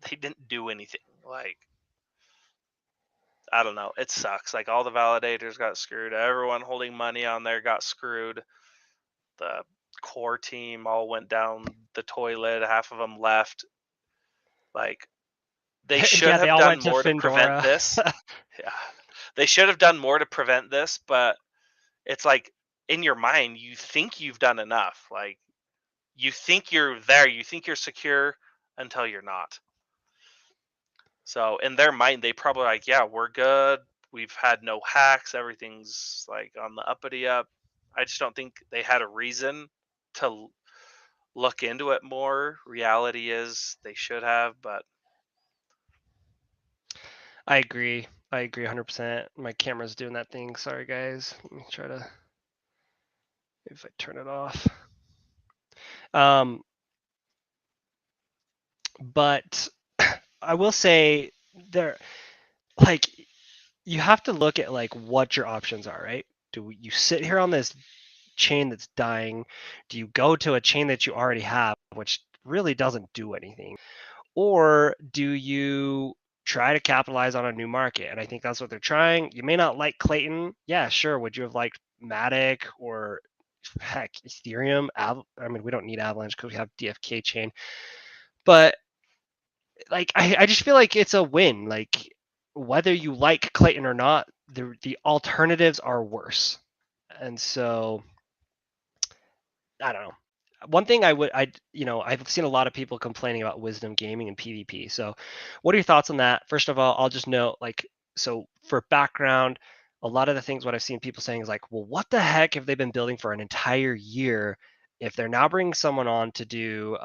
didn't do anything. Like I don't know. It sucks. Like all the validators got screwed. Everyone holding money on there got screwed. The core team all went down the toilet. Half of them left. Like they should Yeah, they have all done went to more to prevent Findora. this. Yeah, they should have done more to prevent this. But it's like in your mind, you think you've done enough. Like you think you're there. You think you're secure until you're not. So in their mind, they probably like, yeah, we're good. We've had no hacks. Everything's like on the uppity up. I just don't think they had a reason to look into it more. Reality is they should have, but I agree 100%. My camera's doing that thing. Sorry, guys. Let me try to. If I turn it off. But I will say there, like, you have to look at like what your options are, right? Do you sit here on this chain that's dying? Do you go to a chain that you already have, which really doesn't do anything? Or do you try to capitalize on a new market? And I think that's what they're trying. You may not like Klatyn. Yeah, sure. Would you have liked Matic or heck, Ethereum? We don't need Avalanche because we have DFK chain. But like I just feel like it's a win. Like whether you like Klatyn or not, the alternatives are worse. And so I don't know. One thing I've seen a lot of people complaining about Wisdom Gaming and PvP. So what are your thoughts on that? First of all, I'll just note, like, so for background, a lot of the things what I've seen people saying is like, well, what the heck have they been building for an entire year if they're now bringing someone on to do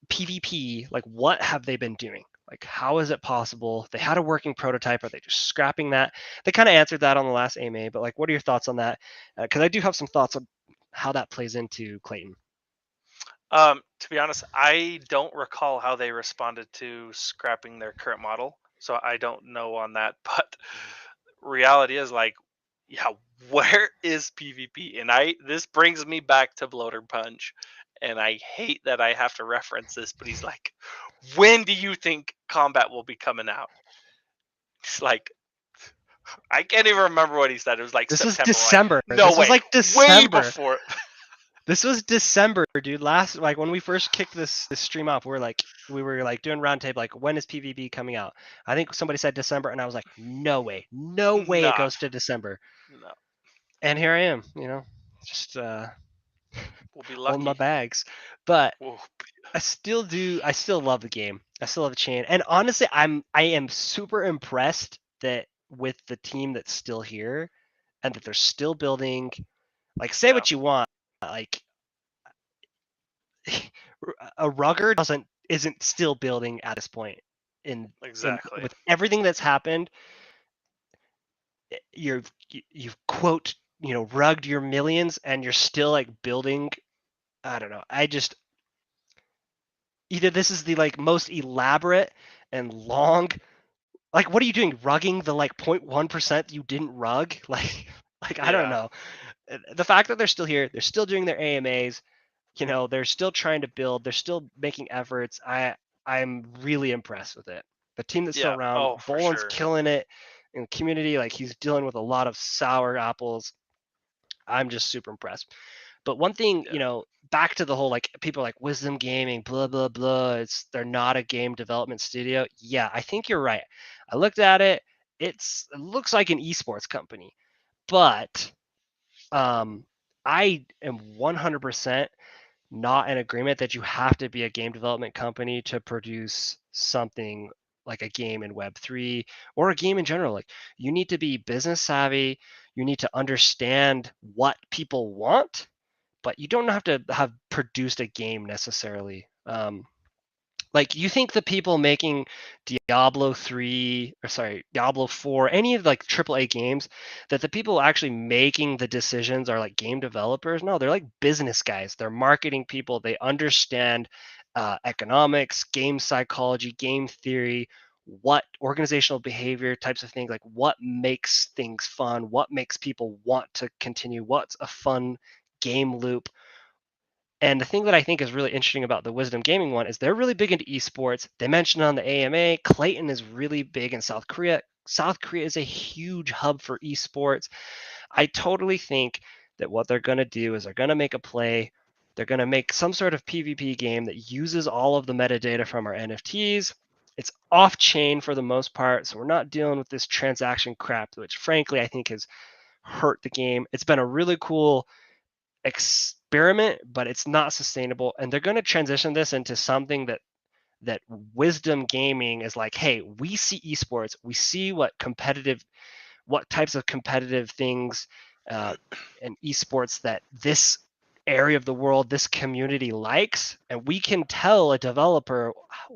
PvP? Like, what have they been doing? Like, how is it possible? They had a working prototype. Are they just scrapping that? They kind of answered that on the last AMA, but like, what are your thoughts on that? Because I do have some thoughts on how that plays into Klatyn. To be honest, I don't recall how they responded to scrapping their current model, so I don't know on that. But reality is like, yeah, where is PvP? And this brings me back to Bloater Punch, and I hate that I have to reference this, but he's like, when do you think combat will be coming out? It's like, I can't even remember what he said. It was like This was September. I'm like, December. no This was way, like way December. before. This was December, dude. Last, like, when we first kicked this stream off, we were like doing roundtable, like, when is PvP coming out? I think somebody said December, and I was like, no way, no way it goes Not. to December. No. And here I am, just We'll be holding my lucky. bags. But We'll I still love the game. I still love the chain. And honestly, I am super impressed that with the team that's still here and that they're still building. Like, say Yeah, what you want, like a Rugger isn't still building at this point in exactly. with everything that's happened. You've quote rugged your millions and you're still like building. I don't know. I just either this is the like most elaborate and long, like, what are you doing, rugging the like 0.1% you didn't rug? Like I don't Yeah, know. The fact that they're still here, they're still doing their AMAs, they're still trying to build, they're still making efforts. I'm really impressed with it. The team that's still yeah. around, Oh, for Boland's sure. killing it in the community. Like, he's dealing with a lot of sour apples. I'm just super impressed. But one thing, Yeah, back to the whole, like, people are like Wisdom Gaming, blah blah blah. They're not a game development studio. Yeah, I think you're right. I looked at it. It looks like an esports company, but um, I am 100% not in agreement that you have to be a game development company to produce something like a game in Web3 or a game in general. Like, you need to be business savvy, you need to understand what people want, but you don't have to have produced a game necessarily. Like, you think the people making Diablo 3 or sorry, Diablo 4, any of like AAA games, that the people actually making the decisions are like game developers? No, they're like business guys. They're marketing people. They understand economics, game psychology, game theory, what organizational behavior types of things, like what makes things fun, what makes people want to continue, what's a fun game loop. And the thing that I think is really interesting about the Wisdom Gaming one is they're really big into esports. They mentioned on the AMA, Klatyn is really big in South Korea. South Korea is a huge hub for esports. I totally think that what they're going to do is they're going to make a play. They're going to make some sort of PvP game that uses all of the metadata from our NFTs. It's off chain for the most part, so we're not dealing with this transaction crap, which frankly I think has hurt the game. It's been a really cool experiment, but it's not sustainable. And they're going to transition this into something that Wisdom Gaming is like, hey, we see esports, we see what types of competitive things and esports that this area of the world, this community likes, and we can tell a developer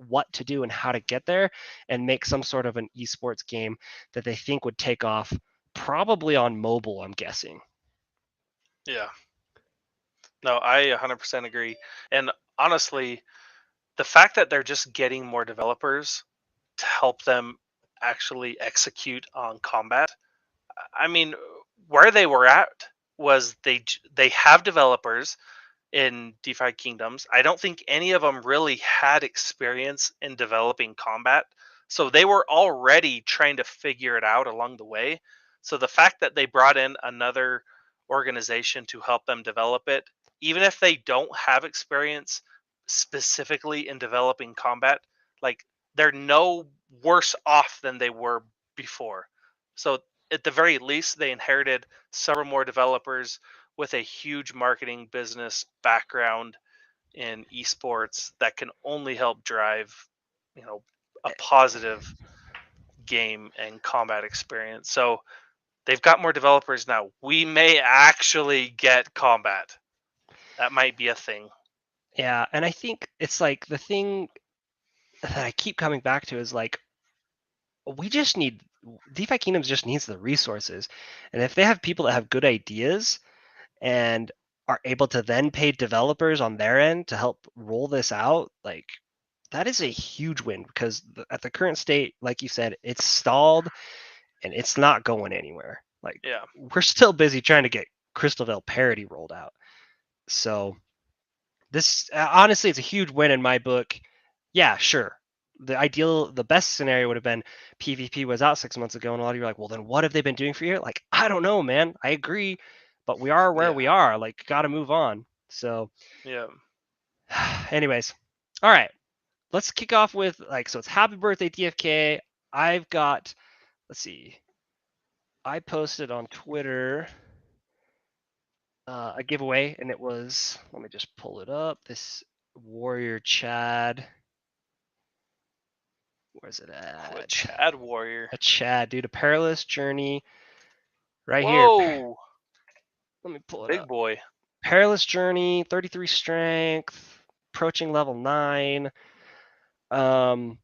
what to do and how to get there and make some sort of an esports game that they think would take off, probably on mobile, I'm guessing. yeah. No, I 100% agree. And honestly, the fact that they're just getting more developers to help them actually execute on combat. I mean, where they were at was they have developers in DeFi Kingdoms. I don't think any of them really had experience in developing combat. So they were already trying to figure it out along the way. So the fact that they brought in another organization to help them develop it, even if they don't have experience specifically in developing combat, like, they're no worse off than they were before. So at the very least, they inherited several more developers with a huge marketing business background in esports that can only help drive, you know, a positive game and combat experience. So they've got more developers now. We may actually get combat. That might be a thing. Yeah, and I think it's like the thing that I keep coming back to is like we just need DeFi Kingdoms just needs the resources, and if they have people that have good ideas and are able to then pay developers on their end to help roll this out, like that is a huge win because at the current state, like you said, it's stalled and it's not going anywhere. Like Yeah. we're still busy trying to get Crystal Veil parity rolled out. So this honestly, it's a huge win in my book. Yeah, sure. The best scenario would have been PvP was out 6 months ago, and a lot of you are like, well, then what have they been doing for you? Like, I don't know, man. I agree, but we are where Yeah. we are. Like, got to move on. So, Yeah. anyways, all right. Let's kick off with so it's happy birthday DFK. I've got, let's see, I posted on Twitter a giveaway, and it was, let me just pull it up. This Warrior Chad. Where's it at? A Chad Warrior. A Chad, dude. A Perilous Journey. Right here. Whoa. Let me pull it Big up. boy. Perilous Journey, 33 strength, approaching level 9. So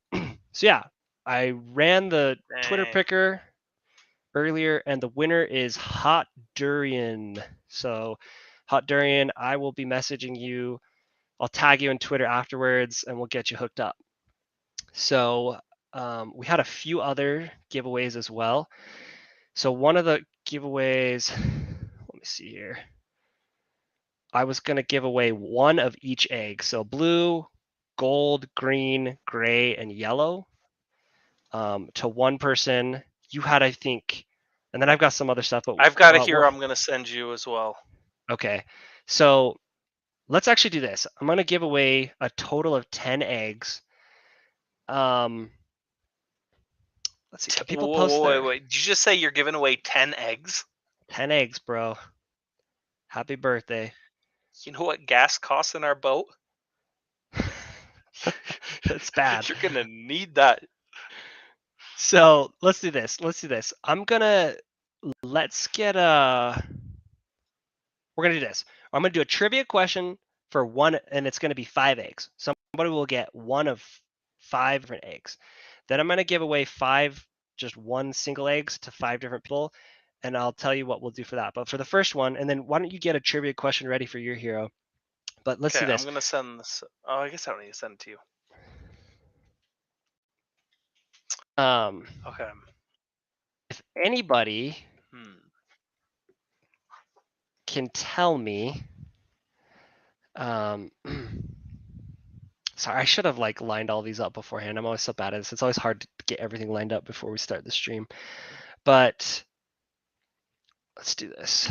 yeah, I ran the Twitter Dang. picker earlier, and the winner is Hot Durian. So, Hot Durian, I will be messaging you. I'll tag you on Twitter afterwards, and we'll get you hooked up. So, we had a few other giveaways as well. So one of the giveaways, let me see here. I was going to give away one of each egg. So blue, gold, green, gray, and yellow to one person. You had, I think, and then I've got some other stuff. But I've got it here. I'm going to send you as well. Okay. So let's actually do this. I'm going to give away a total of 10 eggs. Let's see. Can people post wait. Did you just say you're giving away 10 eggs? 10 eggs, bro. Happy birthday. You know what gas costs in our boat? That's bad. You're going to need that. So let's do this. We're gonna do this. I'm gonna do a trivia question for one, and it's gonna be 5 eggs. Somebody will get one of 5 different eggs. Then I'm gonna give away 5, just one single eggs to 5 different people, and I'll tell you what we'll do for that. But for the first one, and then why don't you get a trivia question ready for your hero? But let's do this. I'm gonna send this. Oh, I guess I don't need to send it to you. Okay. If anybody can tell me, sorry, I should have lined all these up beforehand. I'm always so bad at this. It's always hard to get everything lined up before we start the stream. But let's do this.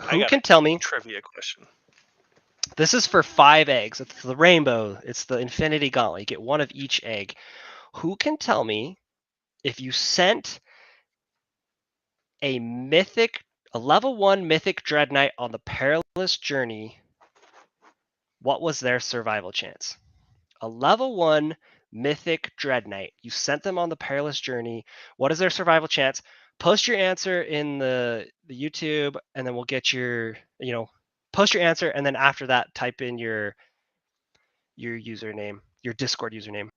Who can tell me? Trivia question. This is for 5 eggs. It's the rainbow. It's the infinity gauntlet. You get one of each egg. Who can tell me if you sent a level 1 mythic dread knight on the perilous journey, what was their survival chance? A level 1 mythic dread knight. You sent them on the perilous journey. What is their survival chance? Post your answer in the YouTube, and then we'll get your, post your answer, and then after that, type in your username, your Discord username.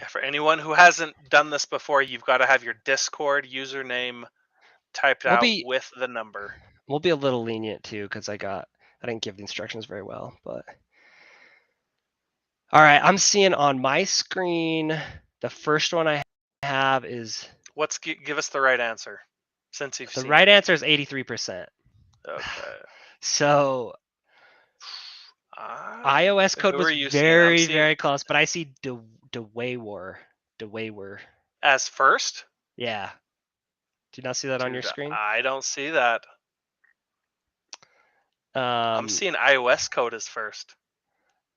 For anyone who hasn't done this before, you've got to have your Discord username typed out with the number. We'll be a little lenient too, because I didn't give the instructions very well, but all right, I'm seeing on my screen the first one I have is. Give us the right answer, since you've the seen right it. answer is 83%. Okay. So iOS code was very, very close, but I see DeWaywar. As first? Yeah. Do you not see that on your screen? I don't see that. I'm seeing iOS code as first.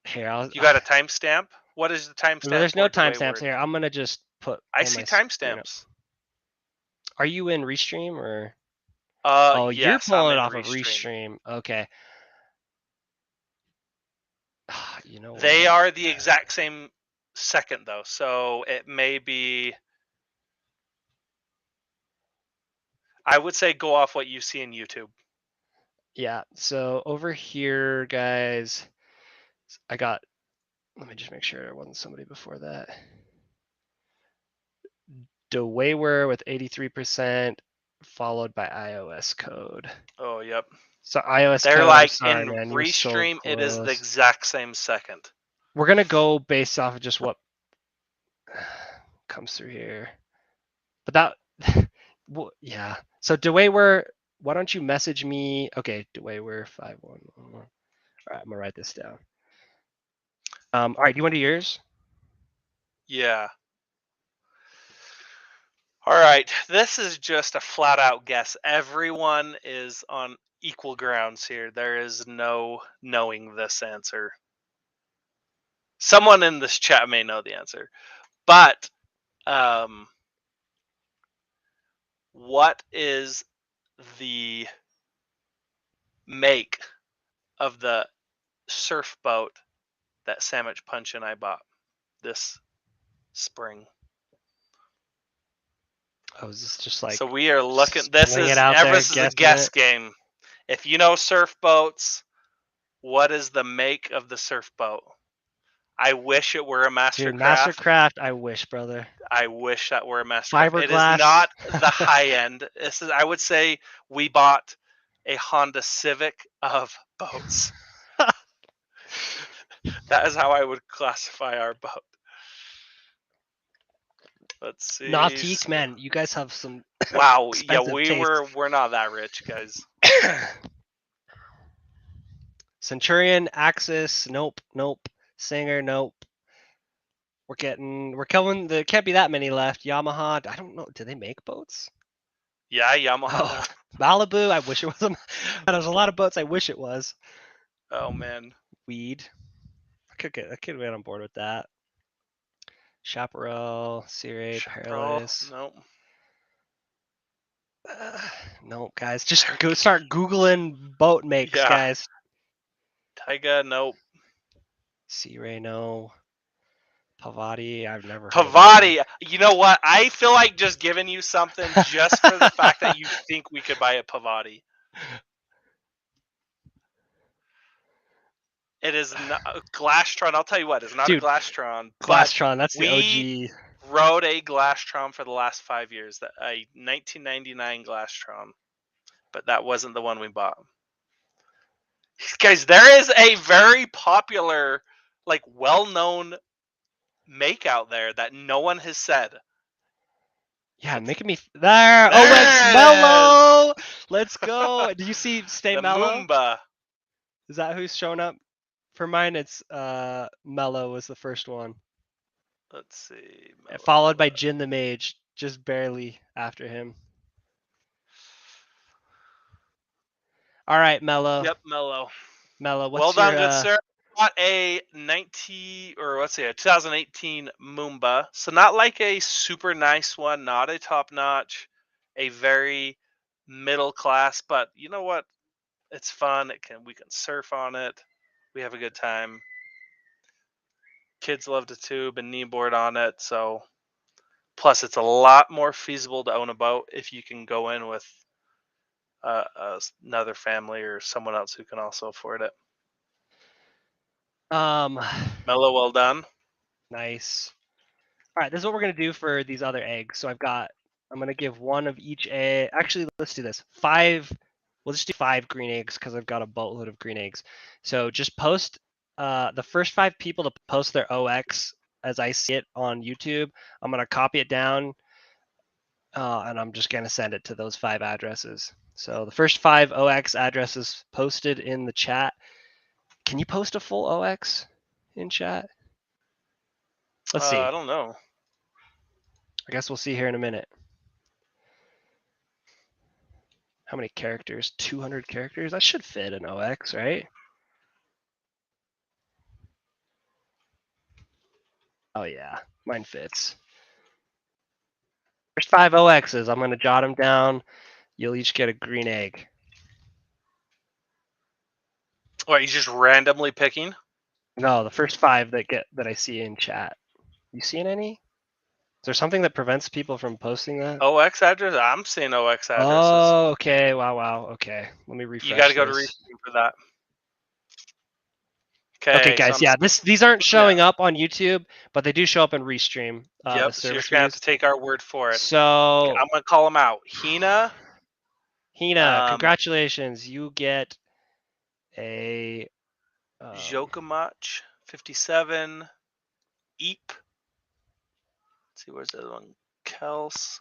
Here, you got a timestamp? What is the timestamp? Well, there's no timestamps here. I'm gonna just put. I see timestamps. Are you in Restream or? Yes, you're pulling it off of Restream. Okay. You know They what? are the exact same second though, so it may be. I would say go off what you see in YouTube. Yeah. So over here, guys, I got. Let me just make sure it wasn't somebody before that. DeWaywer with 83%, followed by iOS code. Oh, yep. So iOS They're code, I'm like sorry, in man. You're so Restream, it is the close. exact same second. We're gonna go based off of just what comes through here. But that, well, yeah. So DeWaywer, why don't you message me? Okay, DeWaywer 5111. All right, I'm gonna write this down. All right, do you want to do yours? Yeah. All right. This is just a flat out guess. Everyone is on equal grounds here. There is no knowing this answer. Someone in this chat may know the answer. But what is the make of the surf boat that Sandwich Punch and I bought this spring? Oh, is this just like So we are looking. This sling it is out there, Everest is a guessing guess it? game. If you know surf boats, what is the make of the surf boat? I wish it were a Dude, Mastercraft. Mastercraft, I wish, brother. I wish that were a Mastercraft. It is Fiberglass. not the high end. This is. I would say we bought a Honda Civic of boats. That is how I would classify our boat. Let's see. Nautique, man, you guys have some Wow. Yeah, expensive taste. we're not that rich, guys. Centurion, Axis, nope. Singer, nope. We're coming. There can't be that many left. Yamaha, I don't know. Do they make boats? Yeah, Yamaha. Oh, Malibu, I wish it was. There's a lot of boats I wish it was. Oh man. Weed, I could get on board with that. Chaparral, Cirre, Chaparral. Perilous. Nope. No, guys, just go start Googling boat makes, Yeah. guys. Taiga. Nope. Sea Ray, no. Pavati, I've never heard of that one. Pavati. You know what? I feel like just giving you something just for the fact that you think we could buy a Pavati. It is not Glasstron. I'll tell you what, it's not Dude, a Glasstron. Glasstron, that's the we OG. rode a Glasstron for the last 5 years, a 1999 Glasstron, but that wasn't the one we bought. Guys, there is a very popular, like well-known make out there that no one has said. Yeah, making me there. There OX it Mellow. Let's go. Did you see Stay The Mellow? Moomba. Is that who's showing up? For mine, it's Mellow was the first one, Let's see. followed by Jin the Mage, just barely after him. All right, Mellow. Yep, Mellow. Mellow, Well what's done, your good sir. Got a 2018 Moomba. So not like a super nice one, not a top notch, a very middle class, but you know what? It's fun. We can surf on it. We have a good time. Kids love to tube and kneeboard on it, so plus it's a lot more feasible to own a boat if you can go in with another family or someone else who can also afford it. Mellow, well done. Nice. All right, this is what we're gonna do for these other eggs. So I'm gonna give one of each egg. Actually, let's do this. 5. We'll just do 5 green eggs because I've got a boatload of green eggs. So just post the first 5 people to post their OX as I see it on YouTube. I'm gonna copy it down, and I'm just gonna send it to those 5 addresses. So the first 5 OX addresses posted in the chat. Can you post a full OX in chat? Let's see. I don't know. I guess we'll see here in a minute. How many characters? 200 characters? That should fit an OX, right? Oh yeah, mine fits. There's 5 OXs. I'm gonna jot them down. You'll each get a green egg. What, you just randomly picking? No, the first 5 that I see in chat. You seeing any? Is there something that prevents people from posting that? OX address? I'm seeing OX addresses. Oh, okay. Wow. Okay, let me refresh. You got to go to this. Restream for that. Okay, So guys. Yeah, these aren't looking at- showing up on YouTube, but they do show up in Restream. Yep. The So you're service just we gonna have use. to take our word for it. So I'm gonna call them out. Hina, congratulations. You get a Jokamach 57. Eep. Let's see, where's the other one? Kels.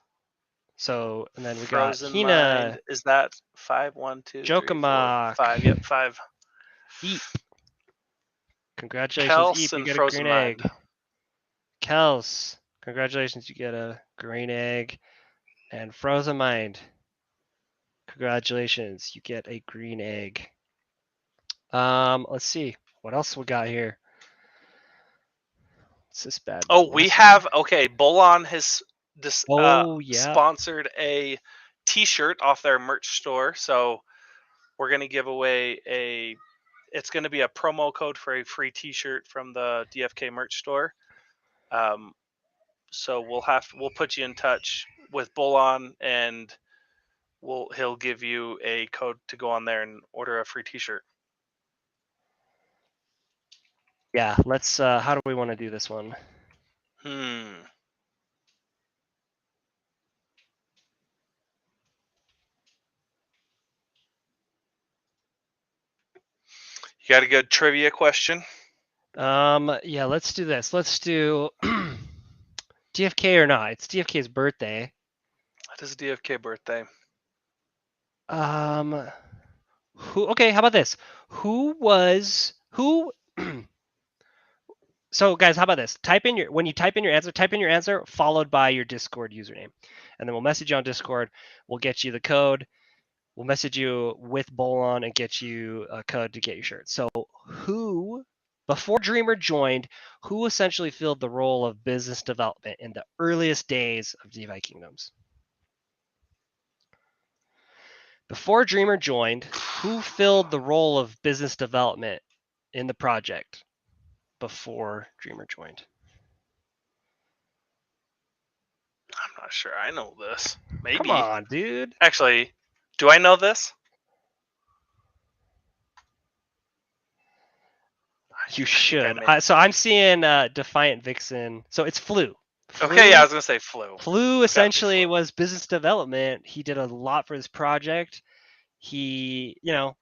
So, and then we Frozen got Hina. Mind. Is that 5, 1, 2, 3, 4, Jokamach. 5? Yep, 5. Eep. Congratulations, Kels Eep. You and get a Frozen green Mind. egg. Kels, congratulations. You get a green egg. And Frozen Mind, congratulations. You get a green egg. Let's see. What else we got here? What's this bad boy? Oh, we have, okay, Bolon has sponsored a t-shirt off their merch store. So we're going to give away it's going to be a promo code for a free t-shirt from the DFK merch store. So we'll put you in touch with Bolon, and he'll give you a code to go on there and order a free t-shirt. Yeah, let's how do we want to do this one? You got a good trivia question? Yeah, let's do this. Let's do DFK or not. It's DFK's birthday. It is DFK birthday. Okay, how about this? So guys, how about this? When you type in your answer followed by your Discord username. And then we'll message you on Discord. We'll get you the code. We'll message you with Bolon and get you a code to get your shirt. So before Dreamer joined, who essentially filled the role of business development in the earliest days of DeFi Kingdoms? Before Dreamer joined, who filled the role of business development in the project before Dreamer joined? I'm not sure I know this. Maybe. Come on, dude. Actually, do I know this? You should. So I'm seeing Defiant Vixen. So it's Flu. Okay, yeah, I was gonna say Flu. Flu essentially was business development. He did a lot for this project. He, you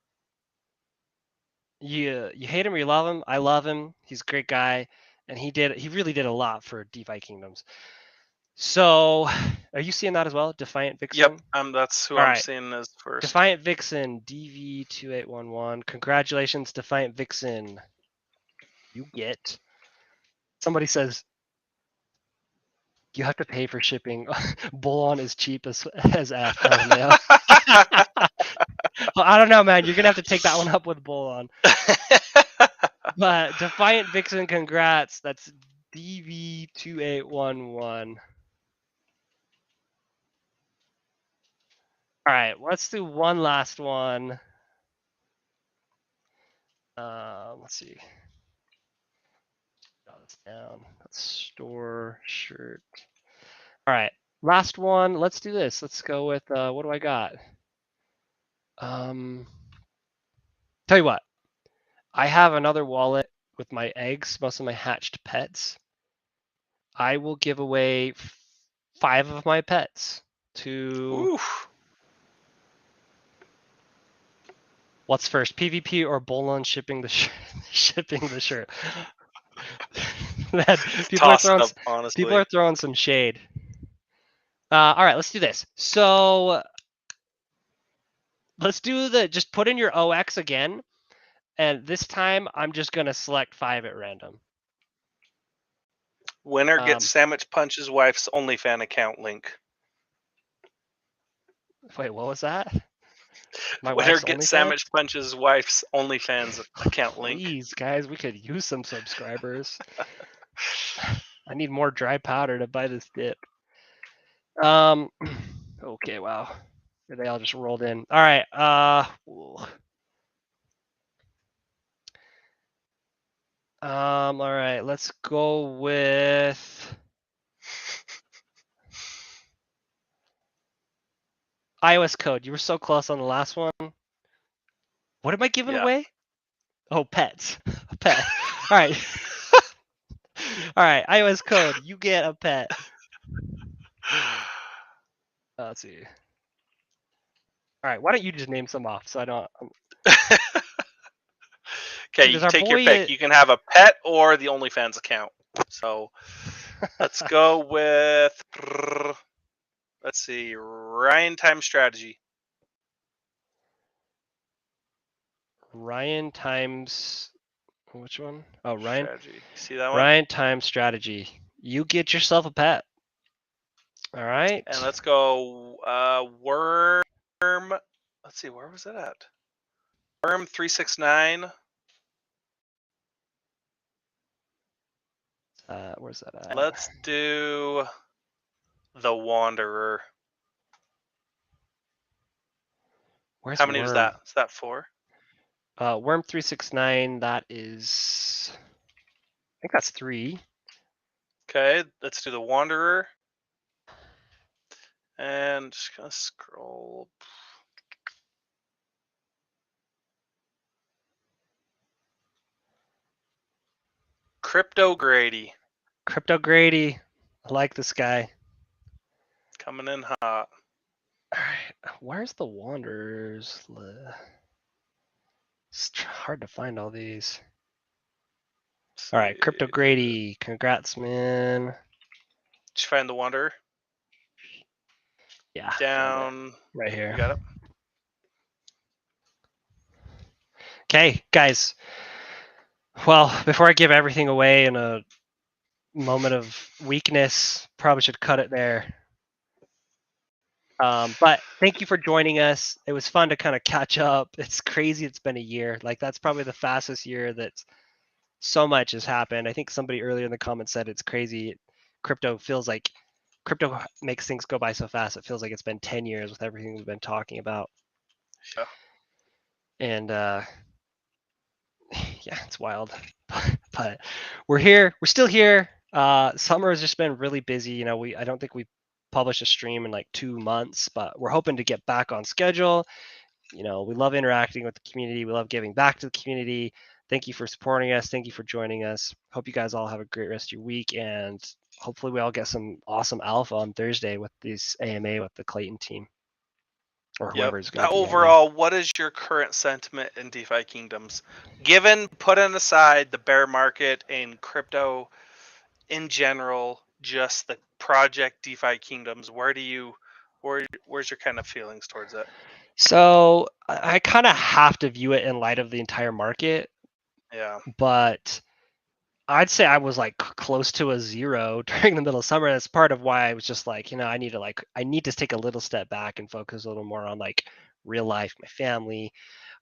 hate him or you love him. I love him. He's a great guy, and he really did a lot for DeFi Kingdoms. So, are you seeing that as well, Defiant Vixen? Yep, that's who I'm seeing as first. Defiant Vixen, DV2811. Congratulations, Defiant Vixen. You get. Somebody says you have to pay for shipping. Bolon is cheap as F. LMAO. Well, I don't know, man. You're gonna have to take that one up with Bolon. But Defiant Vixen, congrats. That's DV2811. All right, let's do one last one. Let's see. Got this down. Let's store shirt. All right, last one. Let's do this. Let's go with what do I got? Tell you what. I have another wallet with my eggs, most of my hatched pets. I will give away 5 of my pets to. Oof. What's first, PvP or Bolon shipping the shirt? Man, people are throwing some shade. All right, let's do this. So let's do just put in your OX again, and this time I'm just gonna select 5 at random. Winner gets Sandwich Punch's wife's OnlyFans account link. Wait, what was that? Winner gets Sandwich Punch's wife's OnlyFans account link. Please, guys, we could use some subscribers. I need more dry powder to buy this dip. Okay, wow. They all just rolled in. All right. All right, let's go with iOS code. You were so close on the last one. What am I giving Yeah. away? Oh, pets. A pet. All right. All right, iOS code. You get a pet. Let's see. All right, why don't you just name some off so I don't. Okay, Does you our take your boy? pick. You can have a pet or the OnlyFans account. So let's go with. Let's see, Ryan Time Strategy. Ryan times which one? Oh, Ryan. Strategy. See that one? Ryan times strategy. You get yourself a pet. All right. And let's go Worm. Let's see, where was it at? Worm 369. Where's that at? Let's do the Wanderer. Where's How many Worm? was that? Is that 4? Worm 369. That is. I think that's 3. Okay, let's do the Wanderer. And just gonna scroll. Crypto Grady. Crypto Grady. I like this guy. Coming in hot. All right. Where's the Wanderers? It's hard to find all these. All right, Crypto Grady. Congrats, man. Did you find the Wanderer? Yeah. Down. Right here. You got it? Okay, guys. Well, before I give everything away in a moment of weakness, probably should cut it there. But thank you for joining us. It was fun to kind of catch up. It's crazy. It's been a year. Like that's probably the fastest year that so much has happened. I think somebody earlier in the comments said it's crazy. Crypto makes things go by so fast. It feels like it's been 10 years with everything we've been talking about. Yeah. And yeah, it's wild. But we're here. We're still here. Summer has just been really busy. You know, I don't think we published a stream in like 2 months, but we're hoping to get back on schedule. You know, we love interacting with the community. We love giving back to the community. Thank you for supporting us. Thank you for joining us. Hope you guys all have a great rest of your week, and hopefully we all get some awesome alpha on Thursday with this AMA with the Klatyn team or whoever's going to be. Overall, what is your current sentiment in DeFi Kingdoms? Given, putting aside the bear market and crypto in general, just the project DeFi Kingdoms, where's your kind of feelings towards it? So I kind of have to view it in light of the entire market. Yeah. But I'd say I was like close to a 0 during the middle of summer. That's part of why I was just like, you know, I need to take a little step back and focus a little more on like real life, my family.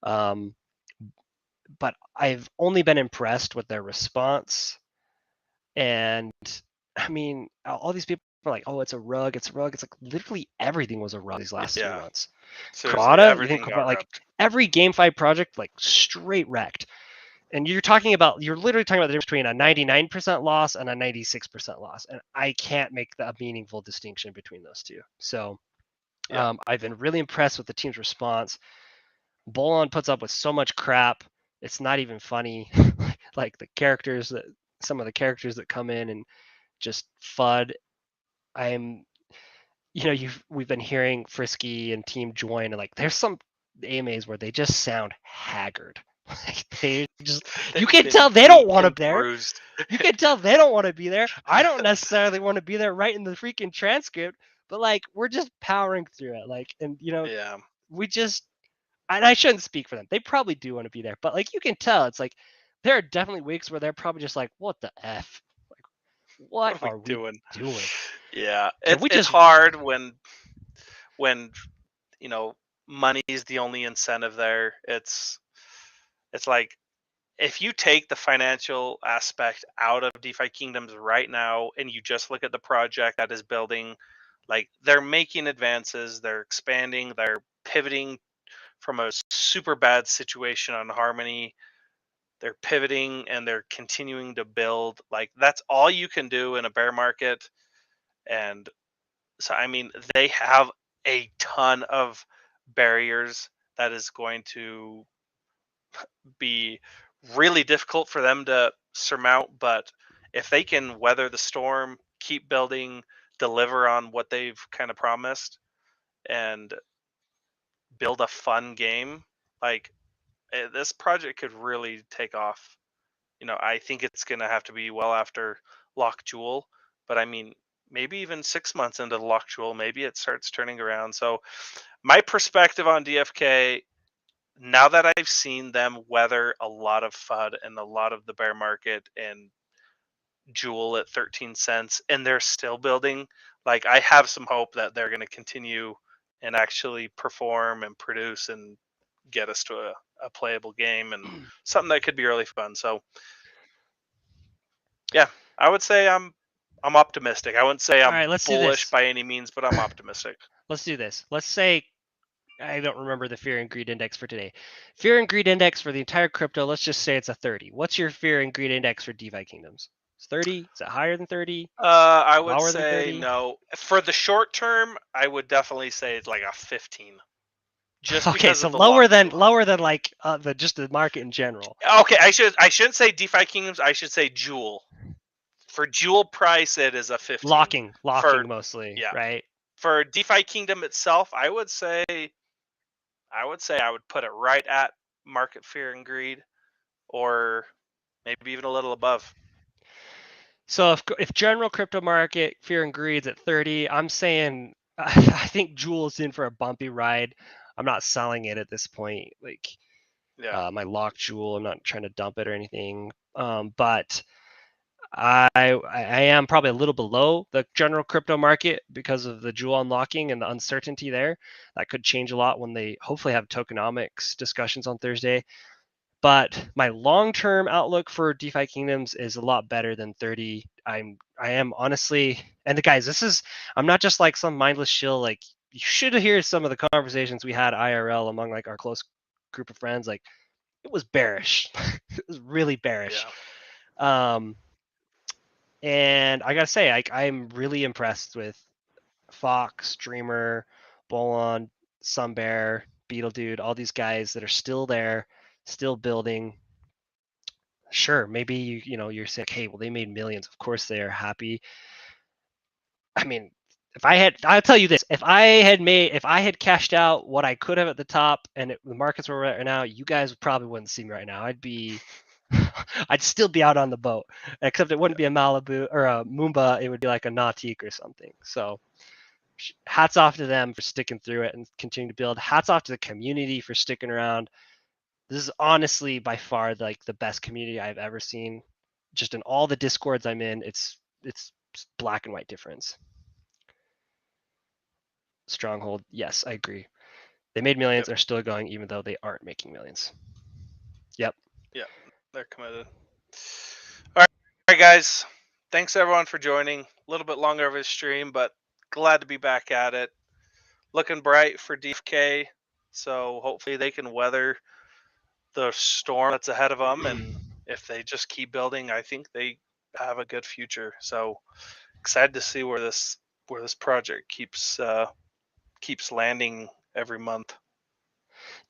But I've only been impressed with their response. And I mean, all these people are like, oh, it's a rug. It's like literally everything was a rug these last 3 months. Seriously, Grata, you everything think got about like wrecked. every GameFi project, like straight wrecked. And you're literally talking about the difference between a 99% loss and a 96% loss. And I can't make a meaningful distinction between those two. So I've been really impressed with the team's response. Bolon puts up with so much crap. It's not even funny. Like some of the characters that come in and just FUD. We've been hearing Frisky and team join, and like there's some AMAs where they just sound haggard. Like you can tell they don't want to be there. You can tell they don't want to be there. I don't necessarily want to be there right in the freaking transcript, but like we're just powering through it. Like, and we just, and I shouldn't speak for them. They probably do want to be there, but like you can tell, it's like there are definitely weeks where they're probably just like, what the F? Like, what are we doing? Yeah, it's hard when money's the only incentive there. It's like if you take the financial aspect out of DeFi Kingdoms right now and you just look at the project that is building, like they're making advances, they're expanding, they're pivoting from a super bad situation on Harmony they're pivoting and they're continuing to build. Like that's all you can do in a bear market. And so, I mean, they have a ton of barriers that is going to be really difficult for them to surmount. But if they can weather the storm, keep building, deliver on what they've kind of promised, and build a fun game, like this project could really take off. I think it's going to have to be well after Lock Jewel, but I mean, maybe even 6 months into the Lock Jewel, maybe it starts turning around. So, my perspective on DFK, now that I've seen them weather a lot of FUD and a lot of the bear market and Jewel at 13 cents, and they're still building, like, I have some hope that they're going to continue and actually perform and produce and get us to a playable game and something that could be really fun. So, yeah, I would say I'm optimistic. I wouldn't say All I'm right, let's do bullish this. by any means, but I'm optimistic. Let's do this. Let's say I don't remember the fear and greed index for today. Fear and greed index for the entire crypto, let's just say it's a 30. What's your fear and greed index for DeFi Kingdoms? It's 30? Is it higher than 30? I would Lower than say 30? no. For the short term, I would definitely say it's like a 15. Just Okay, because so of the lower than Jewel. like just the market in general. Okay, I shouldn't say DeFi Kingdoms. I should say Jewel. For Jewel price, it is a 15. Locking For mostly, yeah, right? for DeFi Kingdom itself, I would say I would put it right at market fear and greed, or maybe even a little above. So if general crypto market fear and greed's at 30, I'm saying I think Jewel's in for a bumpy ride. I'm not selling it at this point. Like Yeah. my lock Jewel, I'm not trying to dump it or anything. But I am probably a little below the general crypto market because of the Jewel unlocking and the uncertainty there. That could change a lot when they hopefully have tokenomics discussions on Thursday. But my long-term outlook for DeFi Kingdoms is a lot better than 30. I am honestly, and the guys, I'm not just like some mindless shill. Like you should hear some of the conversations we had IRL among like our close group of friends. Like it was bearish. It was really bearish. Yeah. And I gotta say, I'm really impressed with Fox, Dreamer, Bolon, Sunbear, Beetle Dude, all these guys that are still there, still building. Sure, maybe you're saying, hey, well, they made millions. Of course they are happy. I mean, I'll tell you this: if I had cashed out what I could have at the top, and the markets were right now, you guys probably wouldn't see me right now. I'd still be out on the boat, except it wouldn't be a Malibu or a Moomba. It would be like a Nautique or something. So, hats off to them for sticking through it and continuing to build. Hats off to the community for sticking around. This is honestly by far like the best community I've ever seen. Just in all the discords I'm in, it's black and white difference. Stronghold, yes, I agree. They made millions, they're still going even though they aren't making millions. Yep. Yeah, they're committed. All right, guys. Thanks everyone for joining. A little bit longer of a stream, but glad to be back at it. Looking bright for DFK, so hopefully they can weather the storm that's ahead of them, and if they just keep building, I think they have a good future. So excited to see where this project keeps landing every month.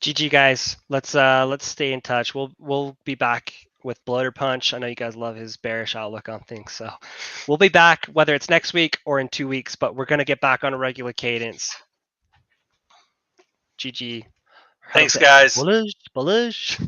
GG guys. Let's stay in touch. We'll be back with Bloater Punch. I know you guys love his bearish outlook on things, so we'll be back whether it's next week or in 2 weeks, but we're gonna get back on a regular cadence. GG. Thanks, guys. Bullish. Bullish.